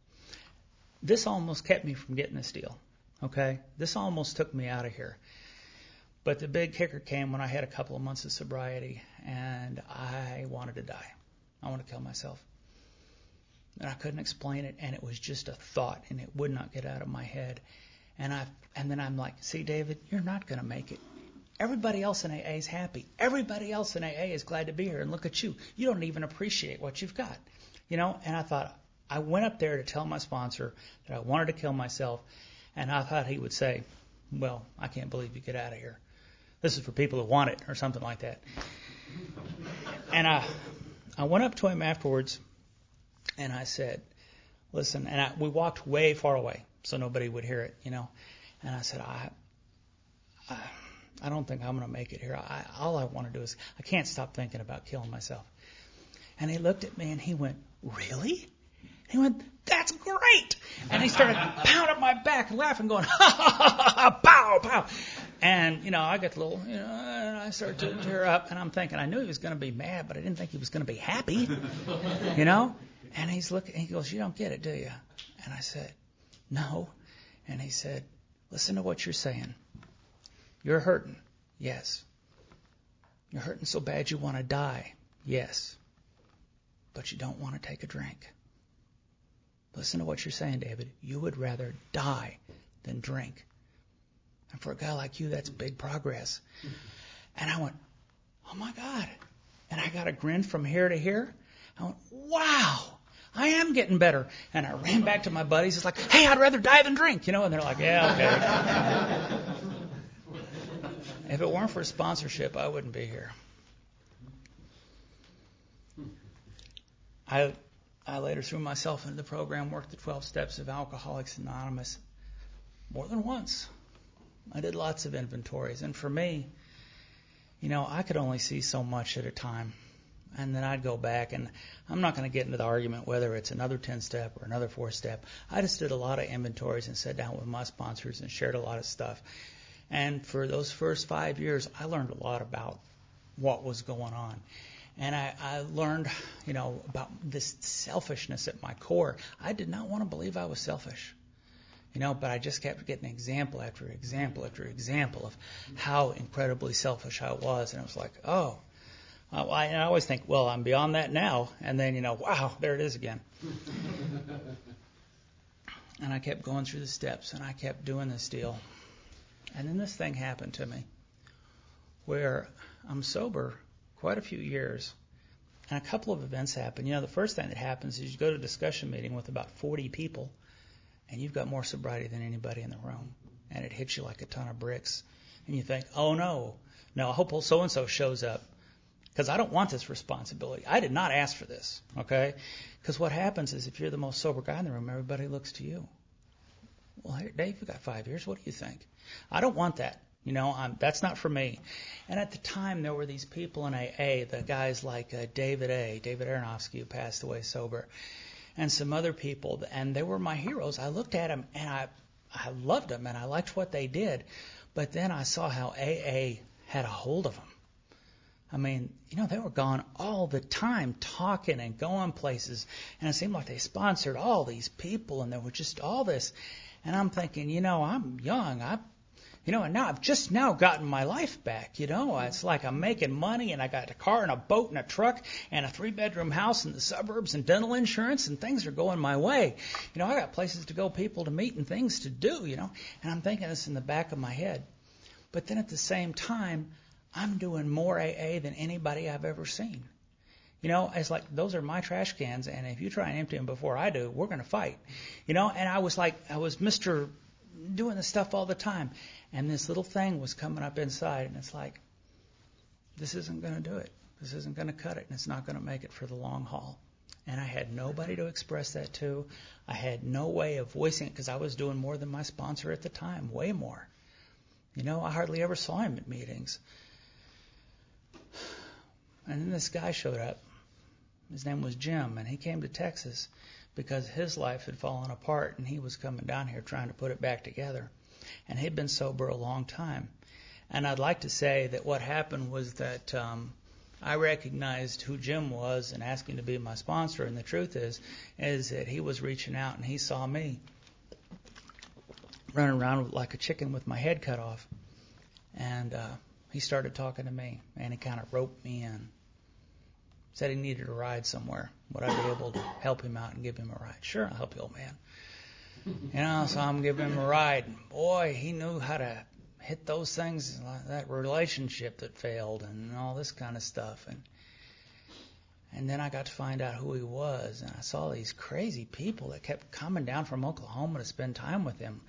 This almost kept me from getting this deal, okay? This almost took me out of here. But the big kicker came when I had a couple of months of sobriety, and I wanted to die. I wanted to kill myself. And I couldn't explain it, and it was just a thought, and it would not get out of my head. And then I'm like, see, David, you're not going to make it. Everybody else in AA is happy. Everybody else in AA is glad to be here, and look at you. You don't even appreciate what you've got, And I thought, I went up there to tell my sponsor that I wanted to kill myself, and I thought he would say, well, I can't believe you get out of here. This is for people who want it, or something like that. And I went up to him afterwards, and I said, listen, and we walked way far away so nobody would hear it, And I said, I don't think I'm going to make it here. All I want to do is, I can't stop thinking about killing myself. And he looked at me, and he went, really? He went, that's great. And he started pounding my back and laughing, going, ha, ha, ha, ha, pow, pow. And, I got a little, and I started to tear up. And I'm thinking, I knew he was going to be mad, but I didn't think he was going to be happy, And he's looking, and he goes, you don't get it, do you? And I said, no. And he said, listen to what you're saying. You're hurting. Yes. You're hurting so bad you want to die. Yes. But you don't want to take a drink. Listen to what you're saying, David. You would rather die than drink. And for a guy like you, that's big progress. And I went, oh my God. And I got a grin from here to here. I went, wow, I am getting better. And I ran back to my buddies. It's like, hey, I'd rather die than drink, And they're like, yeah, okay. If it weren't for sponsorship, I wouldn't be here. I later threw myself into the program, worked the 12 steps of Alcoholics Anonymous more than once. I did lots of inventories. And for me, I could only see so much at a time. And then I'd go back, and I'm not going to get into the argument whether it's another 10-step or another 4-step. I just did a lot of inventories and sat down with my sponsors and shared a lot of stuff. And for those first 5 years, I learned a lot about what was going on. And I learned, about this selfishness at my core. I did not want to believe I was selfish, but I just kept getting example after example after example of how incredibly selfish I was. And it was like, oh, I always think, well, I'm beyond that now. And then, wow, there it is again. And I kept going through the steps, and I kept doing this deal. And then this thing happened to me where I'm sober quite a few years, and a couple of events happen. The first thing that happens is you go to a discussion meeting with about 40 people, and you've got more sobriety than anybody in the room, and it hits you like a ton of bricks. And you think, oh, no, I hope so-and-so shows up, because I don't want this responsibility. I did not ask for this, okay? Because what happens is if you're the most sober guy in the room, everybody looks to you. Well, here, Dave, you got 5 years. What do you think? I don't want that. That's not for me. And at the time, there were these people in AA, the guys like David Aronofsky, who passed away sober, and some other people, and they were my heroes. I looked at them, and I loved them, and I liked what they did. But then I saw how AA had a hold of them. I mean, they were gone all the time, talking and going places, and it seemed like they sponsored all these people, and there was just all this. And I'm thinking, I'm young, and now I've just now gotten my life back, It's like I'm making money, and I got a car and a boat and a truck and a 3-bedroom house in the suburbs and dental insurance, and things are going my way. I got places to go, people to meet, and things to do, And I'm thinking this in the back of my head. But then at the same time, I'm doing more AA than anybody I've ever seen. It's like, those are my trash cans, and if you try and empty them before I do, we're going to fight. And I was Mr. doing this stuff all the time. And this little thing was coming up inside, and it's like, this isn't going to do it. This isn't going to cut it, and it's not going to make it for the long haul. And I had nobody to express that to. I had no way of voicing it because I was doing more than my sponsor at the time, way more. I hardly ever saw him at meetings. And then this guy showed up. His name was Jim, and he came to Texas because his life had fallen apart, and he was coming down here trying to put it back together. And he'd been sober a long time. And I'd like to say that what happened was that I recognized who Jim was and asked him to be my sponsor. And the truth is that he was reaching out, and he saw me running around like a chicken with my head cut off. And he started talking to me, and he kind of roped me in. Said he needed a ride somewhere. Would I be able to help him out and give him a ride? Sure, I'll help you, old man. So I'm giving him a ride. Boy, he knew how to hit those things, like that relationship that failed and all this kind of stuff. And then I got to find out who he was, and I saw these crazy people that kept coming down from Oklahoma to spend time with him.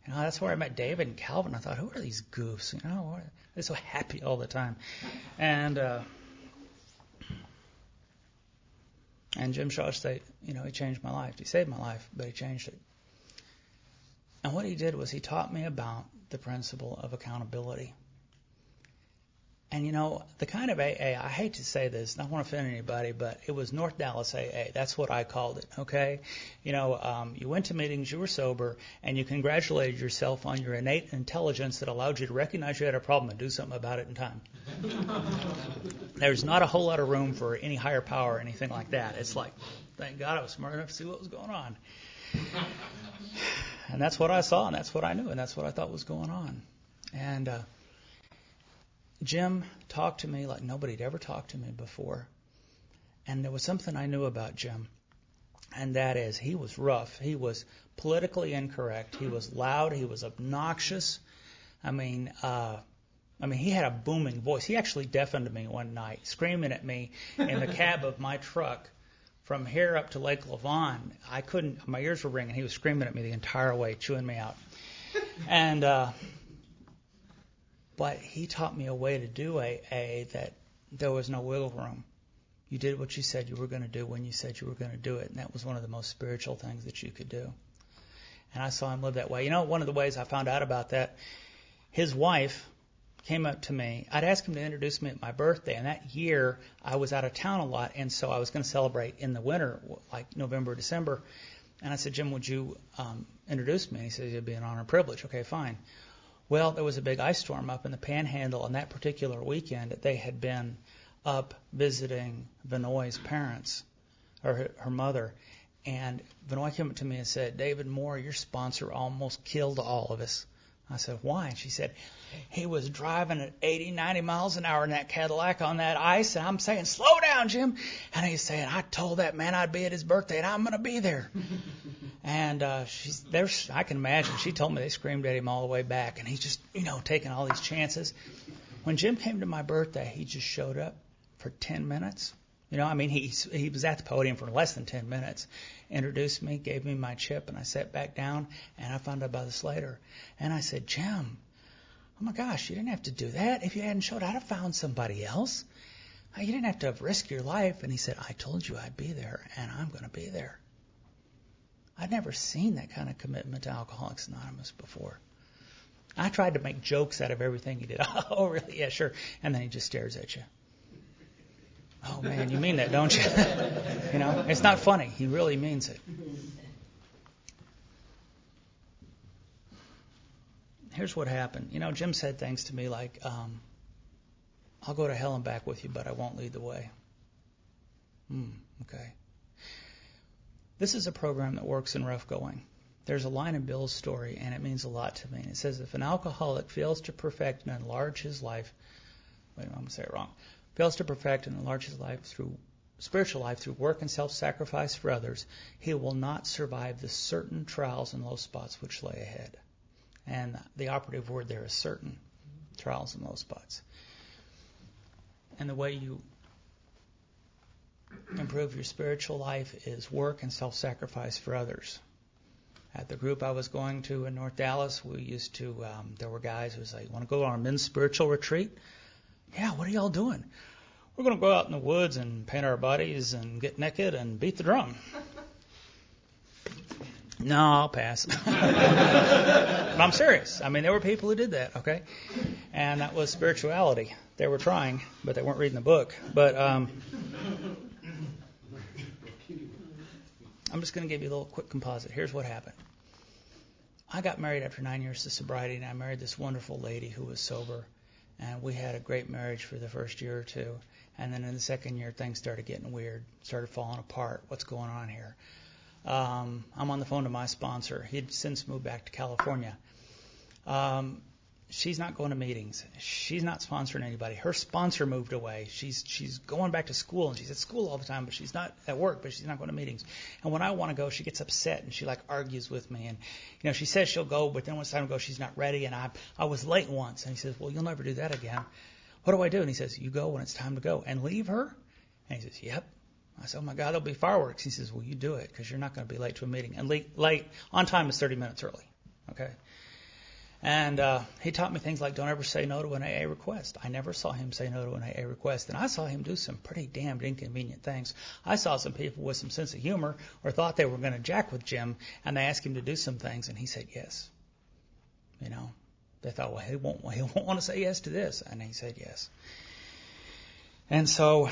That's where I met David and Calvin. I thought, who are these goofs? They're so happy all the time. And Jim Shaw State, he changed my life. He saved my life, but he changed it. And what he did was he taught me about the principle of accountability. And, the kind of AA, I hate to say this, and I don't want to offend anybody, but it was North Dallas AA. That's what I called it, okay? You went to meetings, you were sober, and you congratulated yourself on your innate intelligence that allowed you to recognize you had a problem and do something about it in time. There's not a whole lot of room for any higher power or anything like that. It's like, thank God I was smart enough to see what was going on. And that's what I saw, and that's what I knew, and that's what I thought was going on. And Jim talked to me like nobody had ever talked to me before. And there was something I knew about Jim, and that is he was rough. He was politically incorrect. He was loud. He was obnoxious. I mean, he had a booming voice. He actually deafened me one night, screaming at me in the cab of my truck from here up to Lake Lavon. I couldn't. My ears were ringing. He was screaming at me the entire way, chewing me out. And but he taught me a way to do AA that there was no wiggle room. You did what you said you were going to do when you said you were going to do it, and that was one of the most spiritual things that you could do. And I saw him live that way. You know, one of the ways I found out about that, his wife came up to me. I'd asked him to introduce me at my birthday, and that year I was out of town a lot, and so I was going to celebrate in the winter, like November, December. And I said, Jim, would you introduce me? And he said, it'd be an honor and privilege. Okay, fine. Well, there was a big ice storm up in the Panhandle, and that particular weekend they had been up visiting Vinoy's parents, or her mother. And Vinoy came up to me and said, David Moore, your sponsor almost killed all of us. I said, why? And she said, he was driving at 80, 90 miles an hour in that Cadillac on that ice. And I'm saying, slow down, Jim. And he's saying, I told that man I'd be at his birthday, and I'm going to be there. And I can imagine. She told me they screamed at him all the way back. And he's just, taking all these chances. When Jim came to my birthday, he just showed up for 10 minutes. He was at the podium for less than 10 minutes, introduced me, gave me my chip, and I sat back down, and I found out about this later. And I said, Jim, oh my gosh, you didn't have to do that. If you hadn't showed, I'd have found somebody else. You didn't have to risk your life. And he said, I told you I'd be there, and I'm going to be there. I'd never seen that kind of commitment to Alcoholics Anonymous before. I tried to make jokes out of everything he did. Oh, really? Yeah, sure. And then he just stares at you. Oh, man, you mean that, don't you? It's not funny. He really means it. Here's what happened. Jim said things to me like, I'll go to hell and back with you, but I won't lead the way. Okay. This is a program that works in rough going. There's a line in Bill's story, and it means a lot to me. It says, if an alcoholic fails to perfect and enlarge his life, I'm going to say it wrong. Fails to perfect and enlarge his life spiritual life through work and self-sacrifice for others, he will not survive the certain trials and low spots which lay ahead. And the operative word there is certain trials and low spots. And the way you improve your spiritual life is work and self-sacrifice for others. At the group I was going to in North Dallas, we used to, there were guys who was like, want to go on a men's spiritual retreat? Yeah, what are y'all doing? We're going to go out in the woods and paint our bodies and get naked and beat the drum. No, I'll pass. But I'm serious. There were people who did that, okay? And that was spirituality. They were trying, but they weren't reading the book. But I'm just going to give you a little quick composite. Here's what happened. I got married after 9 years of sobriety, and I married this wonderful lady who was sober. And we had a great marriage for the first year or two. And then in the second year, things started getting weird, started falling apart. What's going on here? I'm on the phone to my sponsor. He'd since moved back to California. She's not going to meetings. She's not sponsoring anybody. Her sponsor moved away. She's going back to school, and she's at school all the time, but she's not at work, but she's not going to meetings. And when I want to go, she gets upset, and she argues with me. And, she says she'll go, but then when it's time to go, she's not ready. And I was late once. And he says, well, you'll never do that again. What do I do? And he says, you go when it's time to go. And leave her? And he says, yep. I said, oh, my God, there'll be fireworks. He says, well, you do it because you're not going to be late to a meeting. And late on time is 30 minutes early. Okay? And he taught me things like don't ever say no to an AA request. I never saw him say no to an AA request. And I saw him do some pretty damned inconvenient things. I saw some people with some sense of humor or thought they were going to jack with Jim, and they asked him to do some things, and he said yes. They thought, well, he won't want to say yes to this. And he said yes. And so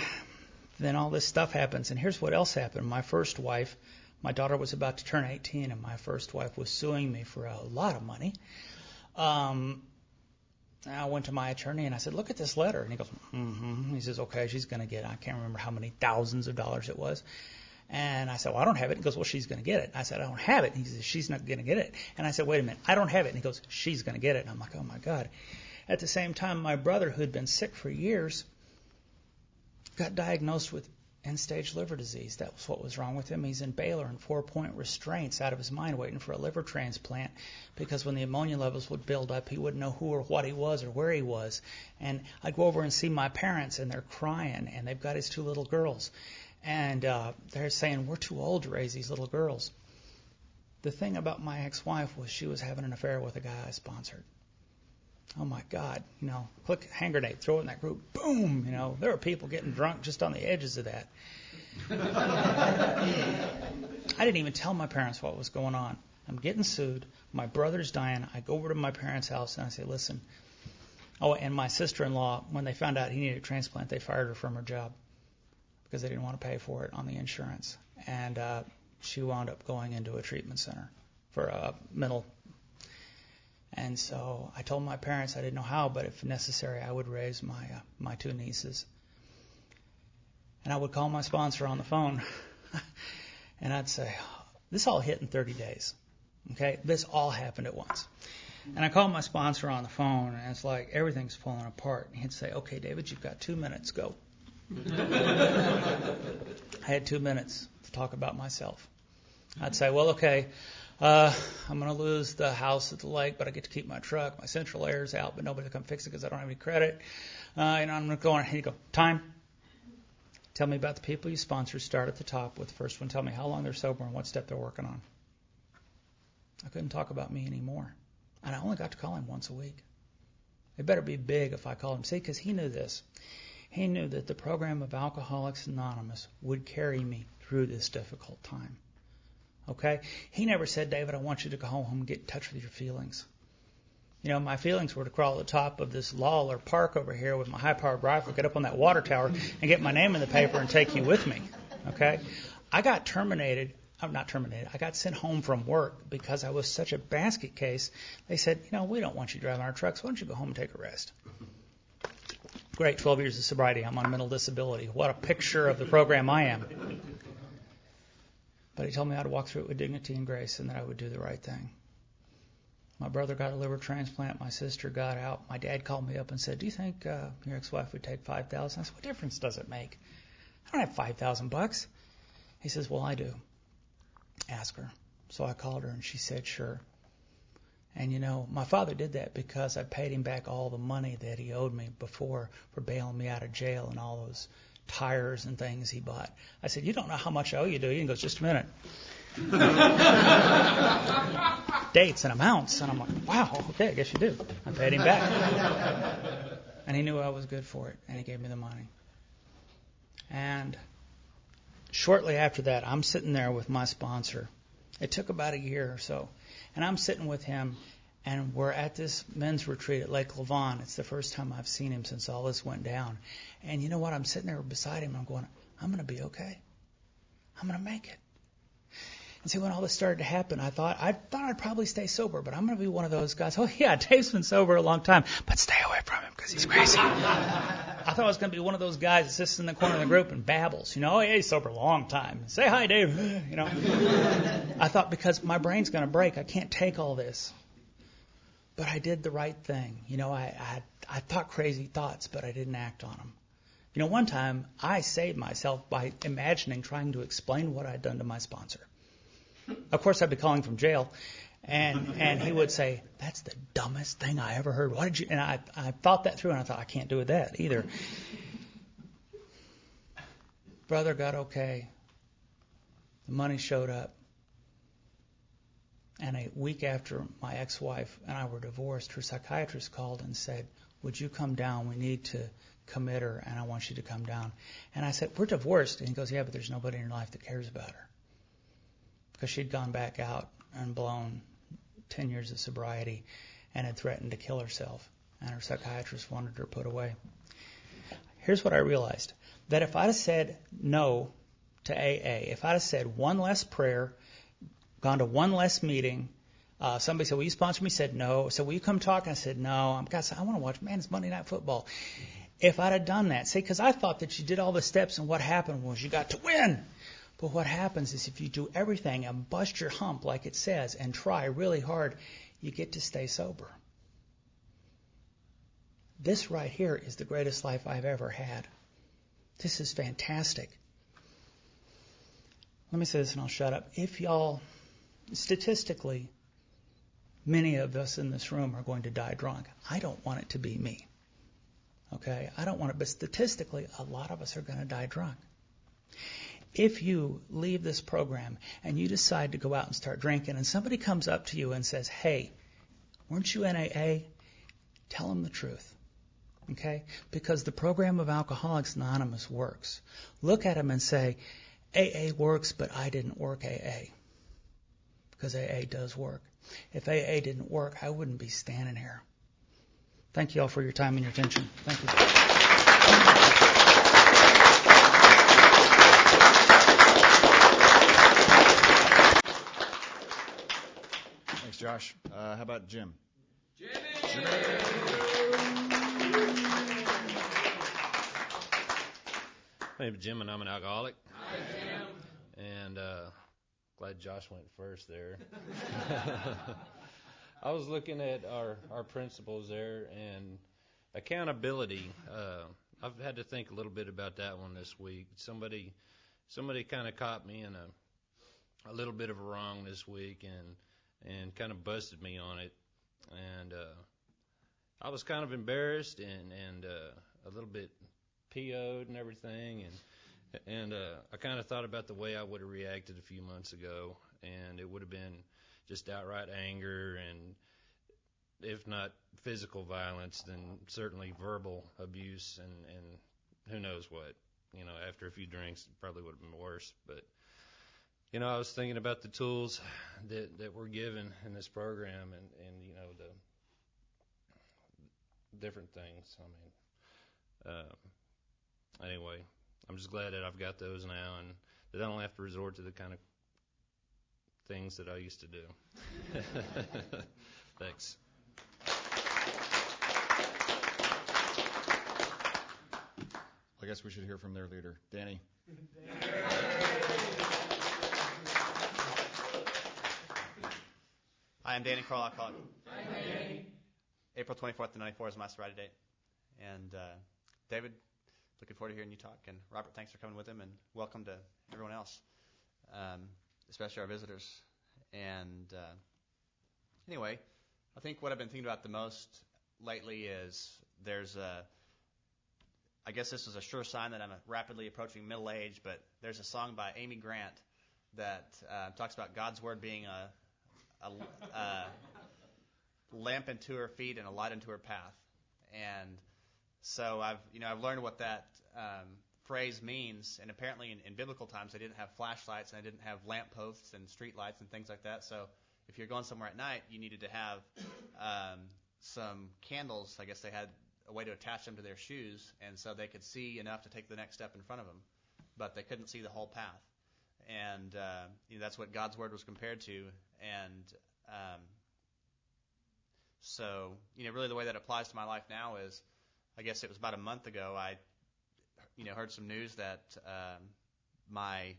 then all this stuff happens. And here's what else happened. My first wife, my daughter was about to turn 18, and my first wife was suing me for a lot of money. I went to my attorney and I said, look at this letter. And he goes, He says, okay, she's going to get, I can't remember how many thousands of dollars it was. And I said, well, I don't have it. He goes, well, she's going to get it. I said, I don't have it. And he says, she's not going to get it. And I said, wait a minute, I don't have it. And he goes, she's going to get it. And I'm like, oh, my God. At the same time, my brother, who had been sick for years, got diagnosed with end-stage liver disease. That was what was wrong with him. He's in Baylor in 4-point restraints out of his mind waiting for a liver transplant because when the ammonia levels would build up, he wouldn't know who or what he was or where he was. And I'd go over and see my parents, and they're crying, and they've got his 2 little girls. And they're saying, we're too old to raise these little girls. The thing about my ex-wife was she was having an affair with a guy I sponsored. Oh, my God. Click hand grenade, throw it in that group. Boom. There were people getting drunk just on the edges of that. I didn't even tell my parents what was going on. I'm getting sued. My brother's dying. I go over to my parents' house, and I say, listen. Oh, and my sister-in-law, when they found out he needed a transplant, they fired her from her job because they didn't want to pay for it on the insurance. And she wound up going into a treatment center for mental. And so I told my parents I didn't know how, but if necessary, I would raise my 2 nieces. And I would call my sponsor on the phone, and I'd say, this all hit in 30 days. Okay? This all happened at once. And I called my sponsor on the phone, and it's like everything's falling apart. And he'd say, okay, David, you've got 2 minutes. Go. I had 2 minutes to talk about myself. I'd say, well, okay, I'm going to lose the house at the lake, but I get to keep my truck. My central air's out, but nobody will come fix it because I don't have any credit. I'm going to go on. And he'd go, time. Tell me about the people you sponsor. Start at the top with the first one. Tell me how long they're sober and what step they're working on. I couldn't talk about me anymore. And I only got to call him once a week. It better be big if I called him. See, because he knew this. He knew that the program of Alcoholics Anonymous would carry me through this difficult time. Okay? He never said, David, I want you to go home and get in touch with your feelings. My feelings were to crawl at the top of this lull or park over here with my high-powered rifle, get up on that water tower, and get my name in the paper and take you with me. Okay? I got terminated. I'm not terminated. I got sent home from work because I was such a basket case. They said, we don't want you driving our trucks. Why don't you go home and take a rest? Great, 12 years of sobriety. I'm on mental disability. What a picture of the program I am. But he told me how to walk through it with dignity and grace and that I would do the right thing. My brother got a liver transplant. My sister got out. My dad called me up and said, do you think your ex-wife would take $5,000? I said, what difference does it make? I don't have $5,000. He says, well, I do. Ask her. So I called her, and she said, sure. And, my father did that because I paid him back all the money that he owed me before for bailing me out of jail and all those tires and things he bought. I said, you don't know how much I owe you, do you? He goes, just a minute. Dates and amounts. And I'm like, wow, okay, I guess you do. I paid him back. And he knew I was good for it, and he gave me the money. And shortly after that, I'm sitting there with my sponsor. It took about a year or so. And I'm sitting with him, and we're at this men's retreat at Lake Lavon. It's the first time I've seen him since all this went down. And you know what? I'm sitting there beside him, and I'm going, I'm going to be okay. I'm going to make it. And see, when all this started to happen, I thought I'd probably stay sober, but I'm going to be one of those guys. Oh, yeah, Dave's been sober a long time, but stay away from him because he's crazy. I thought I was going to be one of those guys that sits in the corner of the group and babbles. Oh, yeah, he's sober a long time. Say hi, Dave. I thought because my brain's going to break, I can't take all this. But I did the right thing. I thought crazy thoughts, but I didn't act on them. One time I saved myself by imagining trying to explain what I'd done to my sponsor. Of course, I'd be calling from jail, and he would say, that's the dumbest thing I ever heard. What did you? And I thought that through, and I thought, I can't do that either. Brother got okay. The money showed up. And a week after my ex-wife and I were divorced, her psychiatrist called and said, would you come down? We need to commit her, and I want you to come down. And I said, we're divorced. And he goes, yeah, but there's nobody in your life that cares about her. Because she'd gone back out and blown 10 years of sobriety and had threatened to kill herself. And her psychiatrist wanted her put away. Here's what I realized. That if I'd have said no to AA, if I'd have said one less prayer, gone to one less meeting, somebody said, will you sponsor me? I said no. So will you come talk? And I said no. I want to watch. Man, it's Monday Night Football. If I'd have done that, see, because I thought that you did all the steps and what happened was you got to win. But what happens is if you do everything and bust your hump like it says and try really hard, you get to stay sober. This right here is the greatest life I've ever had. This is fantastic. Let me say this and I'll shut up. If y'all, statistically, many of us in this room are going to die drunk. I don't want it to be me. Okay? I don't want it, but statistically, a lot of us are going to die drunk. If you leave this program and you decide to go out and start drinking and somebody comes up to you and says, hey, weren't you in AA? Tell them the truth. Okay? Because the program of Alcoholics Anonymous works. Look at them and say, AA works, but I didn't work AA. Because AA does work. If AA didn't work, I wouldn't be standing here. Thank you all for your time and your attention. Thank you. Thanks, Josh. How about Jim? Jimmy! My name is Jim, and I'm an alcoholic. Hi, Jim. And glad Josh went first there. I was looking at our principles there, and accountability. I've had to think a little bit about that one this week. Somebody kind of caught me in a little bit of a wrong this week, and kind of busted me on it. And I was kind of embarrassed and a little bit PO'd and everything, and I kind of thought about the way I would have reacted a few months ago, and it would have been just outright anger, and if not physical violence, then certainly verbal abuse, and who knows what. After a few drinks, it probably would have been worse. But I was thinking about the tools that we're given in this program, and the different things. Anyway, I'm just glad that I've got those now, and that I don't have to resort to the kind of things that I used to do. Thanks. I guess we should hear from their leader, Danny. Hi, I'm Danny Kroll, alcoholic. Hi, Danny. April 24th to 94 is my sobriety date. And David, looking forward to hearing you talk. And Robert, thanks for coming with him, and welcome to everyone else, especially our visitors. And anyway, I think what I've been thinking about the most lately is I guess this is a sure sign that I'm rapidly approaching middle age, but there's a song by Amy Grant that talks about God's Word being a lamp unto her feet and a light unto her path. And so I've learned what that phrase means, and apparently in biblical times they didn't have flashlights and they didn't have lamp posts and street lights and things like that. So if you're going somewhere at night, you needed to have some candles. I guess they had a way to attach them to their shoes, and so they could see enough to take the next step in front of them, but they couldn't see the whole path. And that's what God's Word was compared to. And so really the way that applies to my life now is, I guess it was about a month ago, I heard some news that my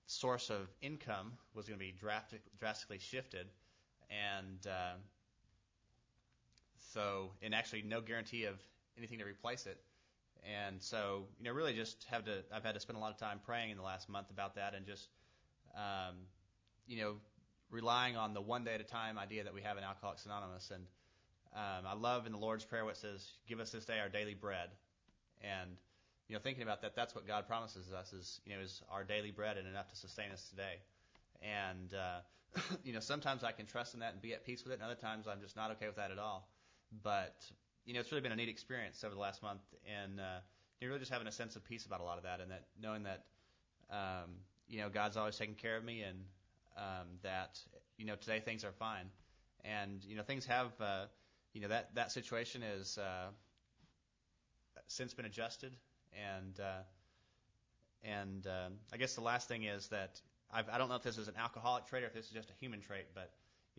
source of income was going to be drastically shifted, and and actually no guarantee of anything to replace it. And so, really just I've had to spend a lot of time praying in the last month about that, and just, relying on the one day at a time idea that we have in Alcoholics Anonymous. And I love in the Lord's Prayer what it says, give us this day our daily bread. And, thinking about that, that's what God promises us is our daily bread and enough to sustain us today. And, sometimes I can trust in that and be at peace with it, and other times I'm just not okay with that at all. But, it's really been a neat experience over the last month, and really just having a sense of peace about a lot of that, and that knowing that, God's always taking care of me, and that, today things are fine. And, things have, that situation is since been adjusted. And I guess the last thing is that I don't know if this is an alcoholic trait or if this is just a human trait, but,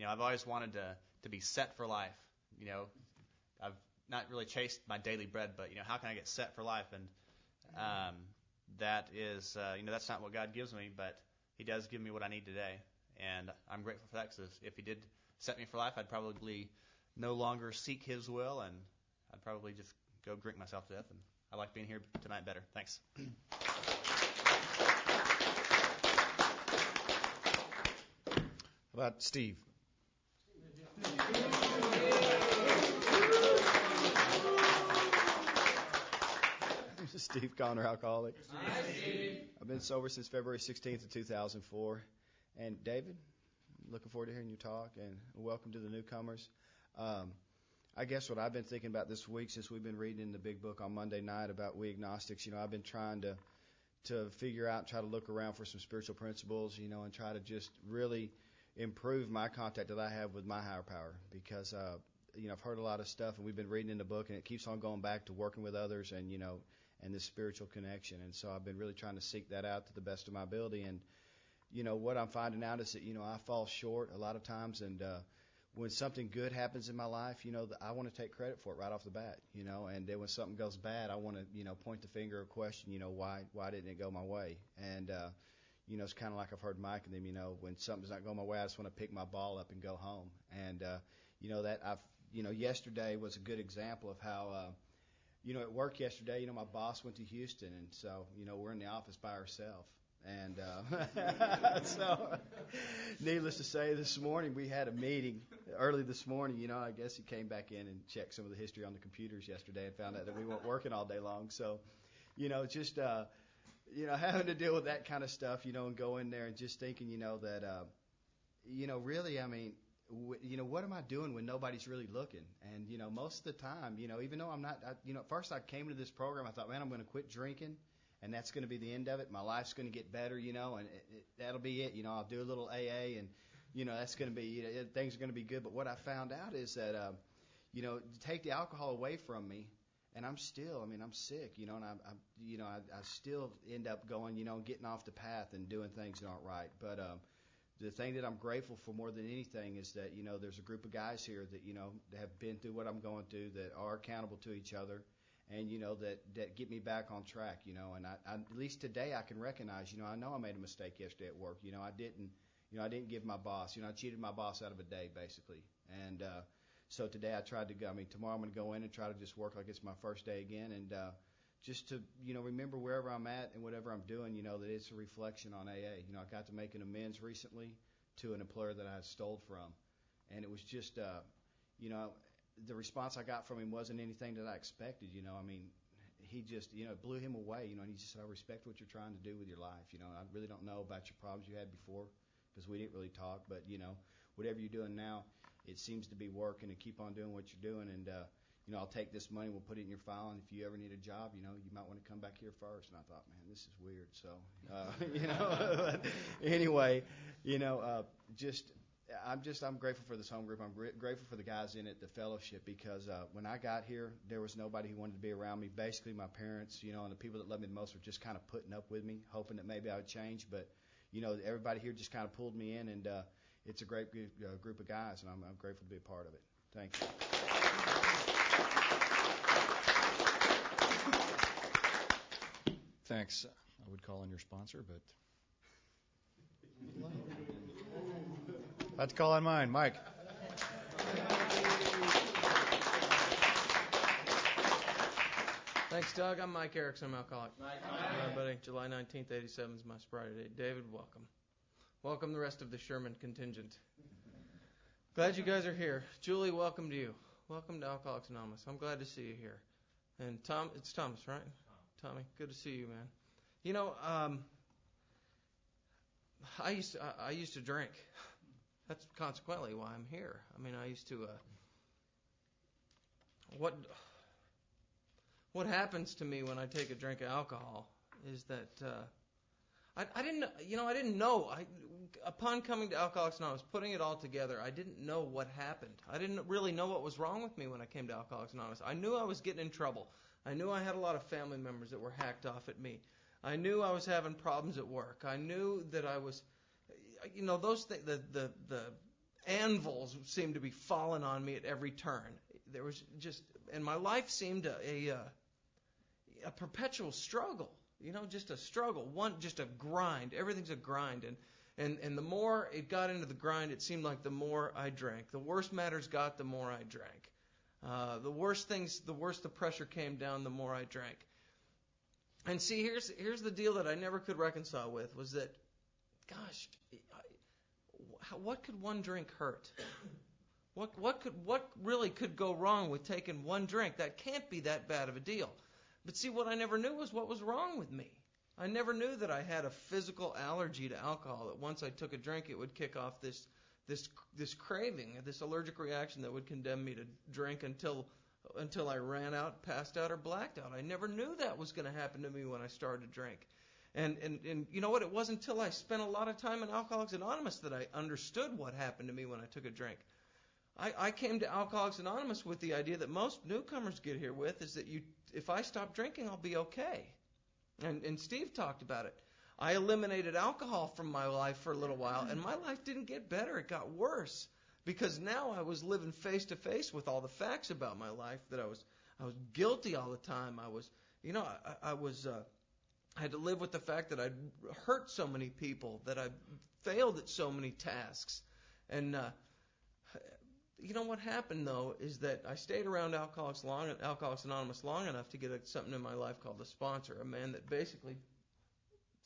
I've always wanted to be set for life. I've not really chased my daily bread, but, how can I get set for life? And that is, that's not what God gives me, but He does give me what I need today. And I'm grateful for that, because if He did set me for life, I'd probably no longer seek His will, and I'd probably just go drink myself to death. And I like being here tonight better. Thanks. How about Steve? Steve Connor, alcoholic. Hi, Steve. I've been sober since February 16th of 2004. And David, looking forward to hearing you talk, and welcome to the newcomers. I guess what I've been thinking about this week, since we've been reading in the big book on Monday night about we agnostics, I've been trying to figure out, try to look around for some spiritual principles, and try to just really improve my contact that I have with my higher power, because I've heard a lot of stuff, and we've been reading in the book, and it keeps on going back to working with others, and and this spiritual connection. And so I've been really trying to seek that out to the best of my ability. And what I'm finding out is that I fall short a lot of times, and when something good happens in my life, I want to take credit for it right off the bat, and then when something goes bad, I want to point the finger or question, why didn't it go my way? And it's kind of like I've heard Mike and them, when something's not going my way, I just want to pick my ball up and go home. And yesterday was a good example of how at work yesterday, my boss went to Houston, and so we're in the office by ourselves. And so, needless to say, this morning we had a meeting early this morning. I guess he came back in and checked some of the history on the computers yesterday and found out that we weren't working all day long. So, just having to deal with that kind of stuff, and go in there and just thinking, that, really, I mean, what am I doing when nobody's really looking? And, most of the time, even though I'm not, at first I came to this program, I thought, man, I'm going to quit drinking, and that's going to be the end of it. My life's going to get better, and that'll be it. I'll do a little AA, and, that's going to be, things are going to be good. But what I found out is that, to take the alcohol away from me, and I'm still, I'm sick, and I still end up going, getting off the path and doing things that aren't right. But, the thing that I'm grateful for more than anything is that, there's a group of guys here that, that have been through what I'm going through, that are accountable to each other, and, that get me back on track, and I at least today I can recognize, I know I made a mistake yesterday at work. I didn't give my boss, I cheated my boss out of a day, basically. And so today I tried to go, tomorrow I'm going to go in and try to just work like it's my first day again, and just to, remember wherever I'm at and whatever I'm doing, that it's a reflection on AA. I got to make an amends recently to an employer that I had stole from. And it was just, the response I got from him wasn't anything that I expected. He just, it blew him away, and he just said, I respect what you're trying to do with your life. I really don't know about your problems you had before, because we didn't really talk, but, whatever you're doing now, it seems to be working, and keep on doing what you're doing. And, I'll take this money, we'll put it in your file, and if you ever need a job, you might want to come back here first. And I thought, man, this is weird. So, anyway, I'm grateful for this home group. I'm grateful for the guys in it, the fellowship, because when I got here, there was nobody who wanted to be around me. Basically, my parents, and the people that love me the most were just kind of putting up with me, hoping that maybe I would change. But, everybody here just kind of pulled me in, and it's a great group of guys, and I'm grateful to be a part of it. Thank you. Thanks. I would call on your sponsor, but about to call on mine, Mike. Thanks, Doug. I'm Mike Erickson. I'm alcoholic. Hi, buddy. July 19th, 87 is my sobriety date. David, welcome. Welcome the rest of the Sherman contingent. Glad you guys are here. Julie, welcome to you. Welcome to Alcoholics Anonymous. I'm glad to see you here. And Tom, it's Thomas, right? Tommy, good to see you, man. I used to drink. That's consequently why I'm here. I used to. What happens to me when I take a drink of alcohol is that I didn't know. Upon coming to Alcoholics Anonymous, putting it all together, I didn't know what happened. I didn't really know what was wrong with me when I came to Alcoholics Anonymous. I knew I was getting in trouble. I knew I had a lot of family members that were hacked off at me. I knew I was having problems at work. I knew that I was, those things, the anvils seemed to be falling on me at every turn. And my life seemed a perpetual struggle. just a struggle, just a grind. Everything's a grind, and the more it got into the grind, it seemed like the more I drank. The worse matters got, the more I drank. The worse the pressure came down, the more I drank. And see, here's the deal that I never could reconcile with, was that, gosh, what could one drink hurt? What really could go wrong with taking one drink? That can't be that bad of a deal. But see, what I never knew was what was wrong with me. I never knew that I had a physical allergy to alcohol, that once I took a drink, it would kick off this craving, this allergic reaction that would condemn me to drink until I ran out, passed out, or blacked out. I never knew that was going to happen to me when I started to drink. And you know what? It wasn't until I spent a lot of time in Alcoholics Anonymous that I understood what happened to me when I took a drink. I came to Alcoholics Anonymous with the idea that most newcomers get here with, is that if I stop drinking, I'll be okay. And Steve talked about it. I eliminated alcohol from my life for a little while, and my life didn't get better. It got worse, because now I was living face to face with all the facts about my life, that I was guilty all the time. I had to live with the fact that I'd hurt so many people, that I failed at so many tasks. And what happened, though, is that I stayed around Alcoholics Anonymous long enough to get something in my life called a sponsor, a man that basically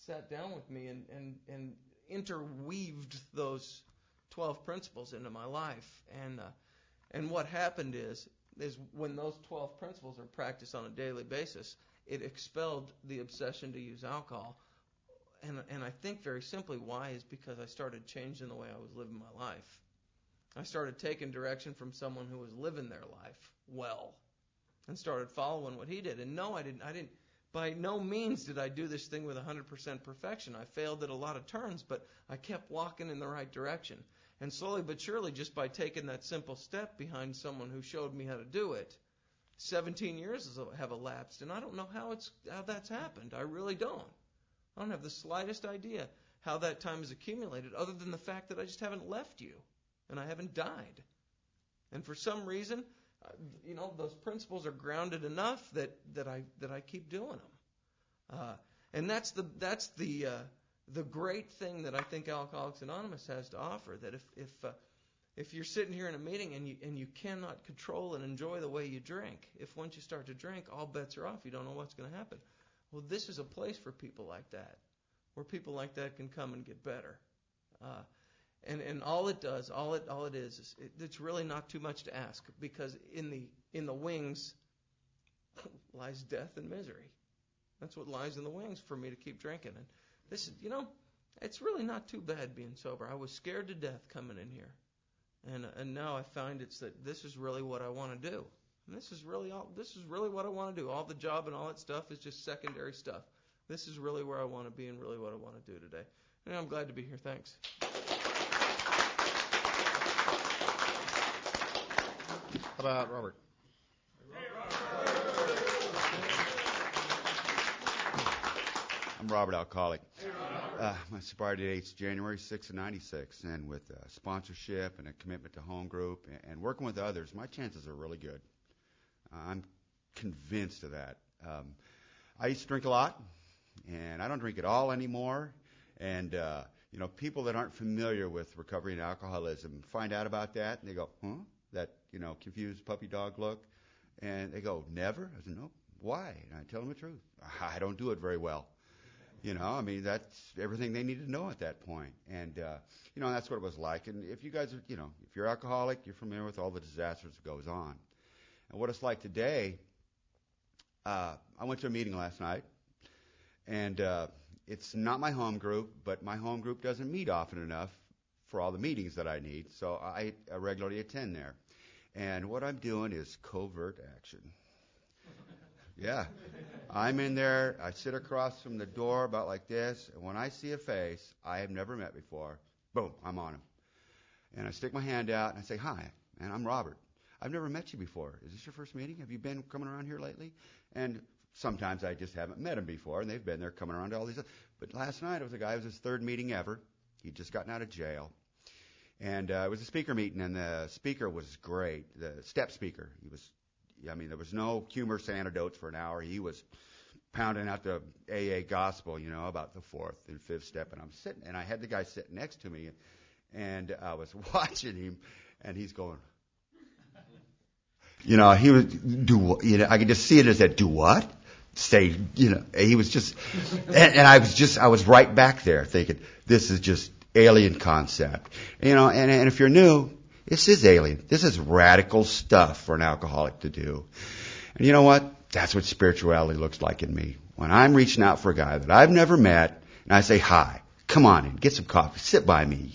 sat down with me and interweaved those 12 principles into my life. And what happened is when those 12 principles are practiced on a daily basis, it expelled the obsession to use alcohol. And I think very simply why is because I started changing the way I was living my life. I started taking direction from someone who was living their life well, and started following what he did. And no, I didn't. By no means did I do this thing with 100% perfection. I failed at a lot of turns, but I kept walking in the right direction. And slowly but surely, just by taking that simple step behind someone who showed me how to do it, 17 years have elapsed, and I don't know how that's happened. I really don't. I don't have the slightest idea how that time has accumulated, other than the fact that I just haven't left you. And I haven't died. And for some reason, those principles are grounded enough that I keep doing them. And that's the great thing that I think Alcoholics Anonymous has to offer. That if you're sitting here in a meeting and you cannot control and enjoy the way you drink, if once you start to drink, all bets are off. You don't know what's going to happen. Well, this is a place for people like that, where people like that can come and get better. And all it does, all it is it's really not too much to ask, because in the wings lies death and misery. That's what lies in the wings for me to keep drinking. And this, it's really not too bad being sober. I was scared to death coming in here, and now I find it's that this is really what I want to do. And this is really what I want to do. All the job and all that stuff is just secondary stuff. This is really where I want to be, and really what I want to do today. And I'm glad to be here. Thanks. How about Robert? I'm Robert, alcoholic. My sobriety date's January 6th of 96, and with sponsorship and a commitment to home group and working with others, my chances are really good. I'm convinced of that. I used to drink a lot, and I don't drink at all anymore. And people that aren't familiar with recovery and alcoholism find out about that, and they go, huh? That, confused puppy dog look. And they go, never? I said, no. Why? And I tell them the truth. I don't do it very well. That's everything they need to know at that point. And, that's what it was like. And if you guys are, if you're alcoholic, you're familiar with all the disasters that goes on. And what it's like today, I went to a meeting last night, and it's not my home group, but my home group doesn't meet often enough for all the meetings that I need, so I regularly attend there. And what I'm doing is covert action. Yeah. I'm in there. I sit across from the door about like this, and when I see a face I have never met before, boom, I'm on him. And I stick my hand out, and I say, hi, and I'm Robert. I've never met you before. Is this your first meeting? Have you been coming around here lately? And sometimes I just haven't met them before, and they've been there coming around to all these. But last night it was a guy, it was his third meeting ever. He'd just gotten out of jail. And it was a speaker meeting, and the speaker was great, the step speaker. There was no humorous anecdotes for an hour. He was pounding out the AA gospel, about the fourth and fifth step. And I'm sitting, and I had the guy sitting next to me, and I was watching him, and he's going, he was I could just see it as that, do what? Say, he was just, and I was right back there thinking, this is just alien concept, and if you're new, this is alien. This is radical stuff for an alcoholic to do. And you know what? That's what spirituality looks like in me. When I'm reaching out for a guy that I've never met, and I say, hi, come on in, get some coffee, sit by me,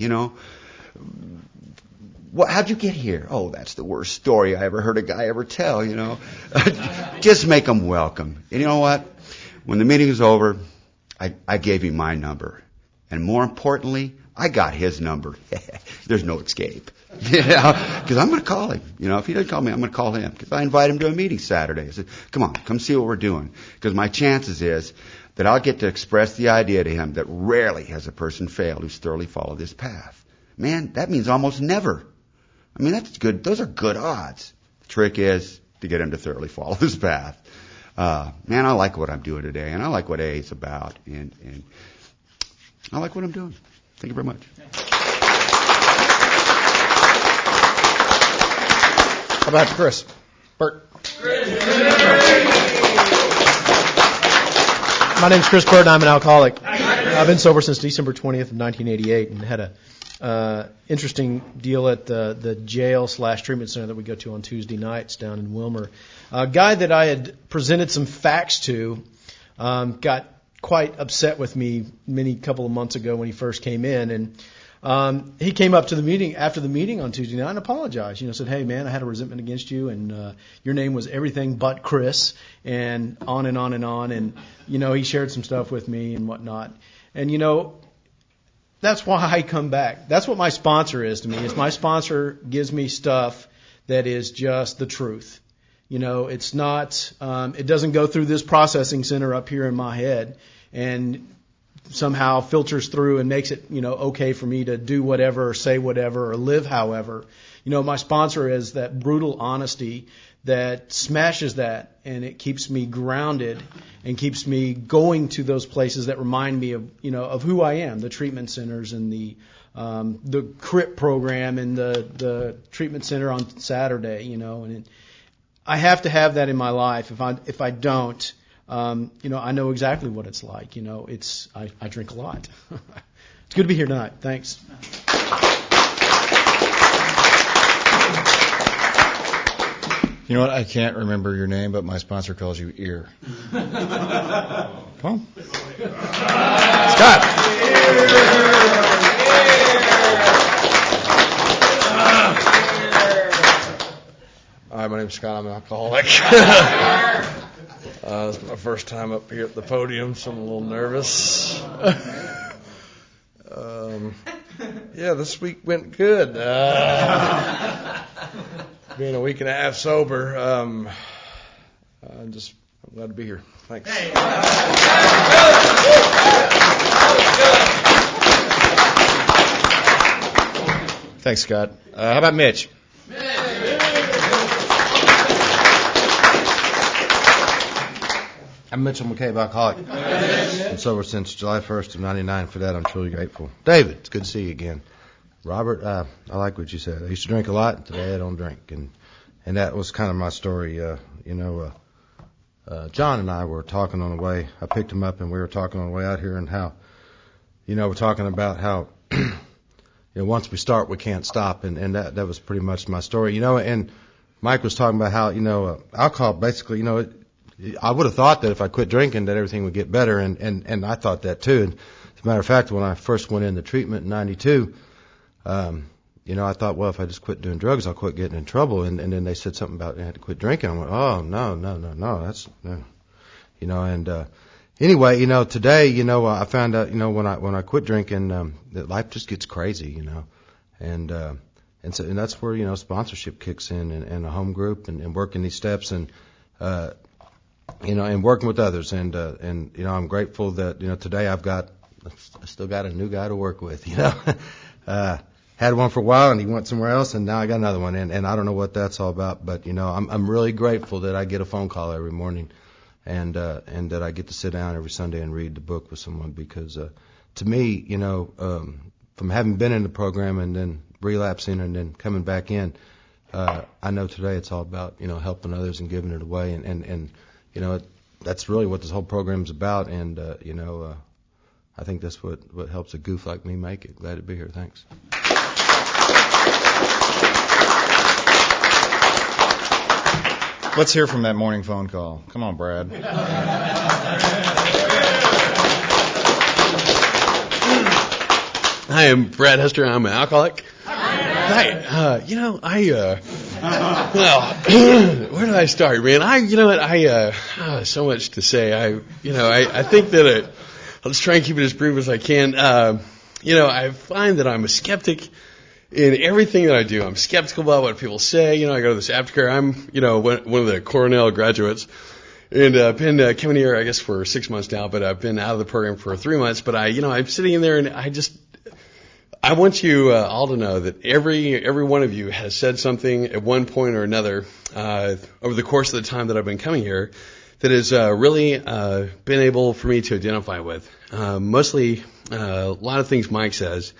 how'd you get here? Oh, that's the worst story I ever heard a guy ever tell, Just make them welcome. And you know what? When the meeting was over, I gave him my number. And more importantly, I got his number. There's no escape. Because I'm going to call him. If he doesn't call me, I'm going to call him. Because I invite him to a meeting Saturday. I said, come on, come see what we're doing. Because my chances is that I'll get to express the idea to him that rarely has a person failed who's thoroughly followed this path. Man, that means almost never. That's good. Those are good odds. The trick is to get him to thoroughly follow this path. Man, I like what I'm doing today, and I like what AA is about, and I like what I'm doing. Thank you very much. How about Chris? Bert. My name's Chris Bert, and I'm an alcoholic. I've been sober since December 20th of 1988, and had a interesting deal at the jail/treatment center that we go to on Tuesday nights down in Wilmer. A guy that I had presented some facts to got quite upset with me couple of months ago when he first came in, and he came up to the meeting after the meeting on Tuesday night and apologized. Said, "Hey man, I had a resentment against you, and your name was everything but Chris," and on and on and on. And he shared some stuff with me and whatnot. And that's why I come back. That's what my sponsor is to me. Is my sponsor gives me stuff that is just the truth. It's not. It doesn't go through this processing center up here in my head and somehow filters through and makes it, okay for me to do whatever or say whatever or live however. My sponsor is that brutal honesty that smashes that, and it keeps me grounded and keeps me going to those places that remind me of who I am, the treatment centers and the CRIP program and the treatment center on Saturday, and I have to have that in my life. If I don't, I know exactly what it's like. I drink a lot. It's good to be here tonight. Thanks. You know what? I can't remember your name, but my sponsor calls you Ear. Come on. Scott. Hi, my name's Scott. I'm an alcoholic. It's my first time up here at the podium, so I'm a little nervous. This week went good. Being a week and a half sober, I'm glad to be here. Thanks. Thanks, Scott. How about Mitch? I'm Mitchell McCabe, alcoholic. I'm sober since July 1st of 99. For that, I'm truly grateful. David, it's good to see you again. Robert, I like what you said. I used to drink a lot. Today I don't drink. And that was kind of my story. John and I were talking on the way. I picked him up, and we were talking on the way out here, and how, we're talking about how, once we start, we can't stop. And that was pretty much my story. And Mike was talking about how, alcohol basically, I would have thought that if I quit drinking that everything would get better, and I thought that too. And as a matter of fact, when I first went into treatment in 92, I thought, well, if I just quit doing drugs, I'll quit getting in trouble. And then they said something about I had to quit drinking. I went, oh, no, that's no. Anyway, today, I found out, when I quit drinking, that life just gets crazy, and that's where, sponsorship kicks in, and a home group, and working these steps, and working with others, and I'm grateful that today I still got a new guy to work with. Had one for a while and he went somewhere else, and now I got another one, and I don't know what that's all about, but I'm really grateful that I get a phone call every morning, and that I get to sit down every Sunday and read the book with someone, because to me, from having been in the program and then relapsing and then coming back in, I know today it's all about helping others and giving it away, and that's really what this whole program's about, and I think that's what helps a goof like me make it. Glad to be here. Thanks. Let's hear from that morning phone call. Come on, Brad. Hi, I'm Brad Hester. I'm an alcoholic. Hi. Where did I start, man? So much to say. I think that I'll just try and keep it as brief as I can. I find that I'm a skeptic in everything that I do. I'm skeptical about what people say. I go to this aftercare. I'm, one of the Cornell graduates. And I've been coming here, I guess, for 6 months now, but I've been out of the program for 3 months. But I'm sitting in there, and I want you all to know that every one of you has said something at one point or another over the course of the time that I've been coming here that has really been able for me to identify with. Mostly a lot of things Mike says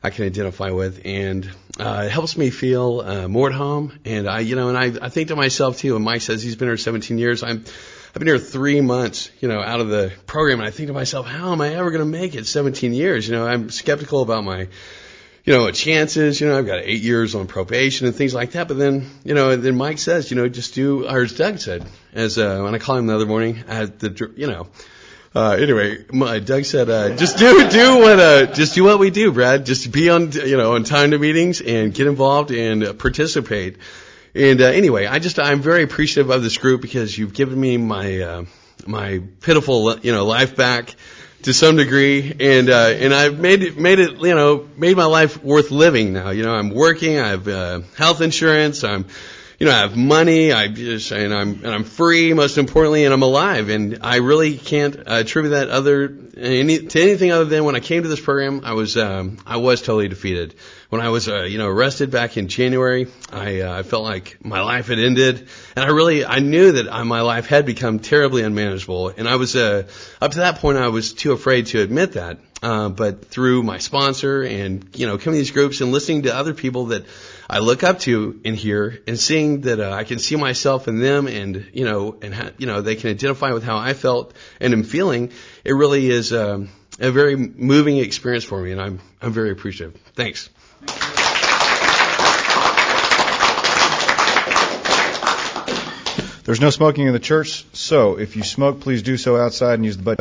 I can identify with, and it helps me feel more at home. And I think to myself too, when Mike says he's been here 17 years, I've been here 3 months, out of the program, and I think to myself, how am I ever going to make it 17 years? I'm skeptical about my, chances. I've got 8 years on probation and things like that. But then, then Mike says, just do, or as Doug said, when I called him the other morning, anyway, Doug said, just do what we do, Brad. Just be on time to meetings and get involved and participate. And anyway, I'm very appreciative of this group, because you've given me my pitiful life back to some degree, and I've made my life worth living now. I'm working, I have health insurance, I have money, and I'm free, most importantly, and I'm alive. And I really can't attribute that to anything other than when I came to this program, I was totally defeated. When I was arrested back in January, I felt like my life had ended, and I knew that my life had become terribly unmanageable. And I was up to that point, I was too afraid to admit that. But through my sponsor and coming to these groups and listening to other people that I look up to in here, and seeing that I can see myself in them, and they can identify with how I felt and am feeling, it really is a very moving experience for me, and I'm very appreciative. Thanks. There's no smoking in the church, so if you smoke, please do so outside and use the button.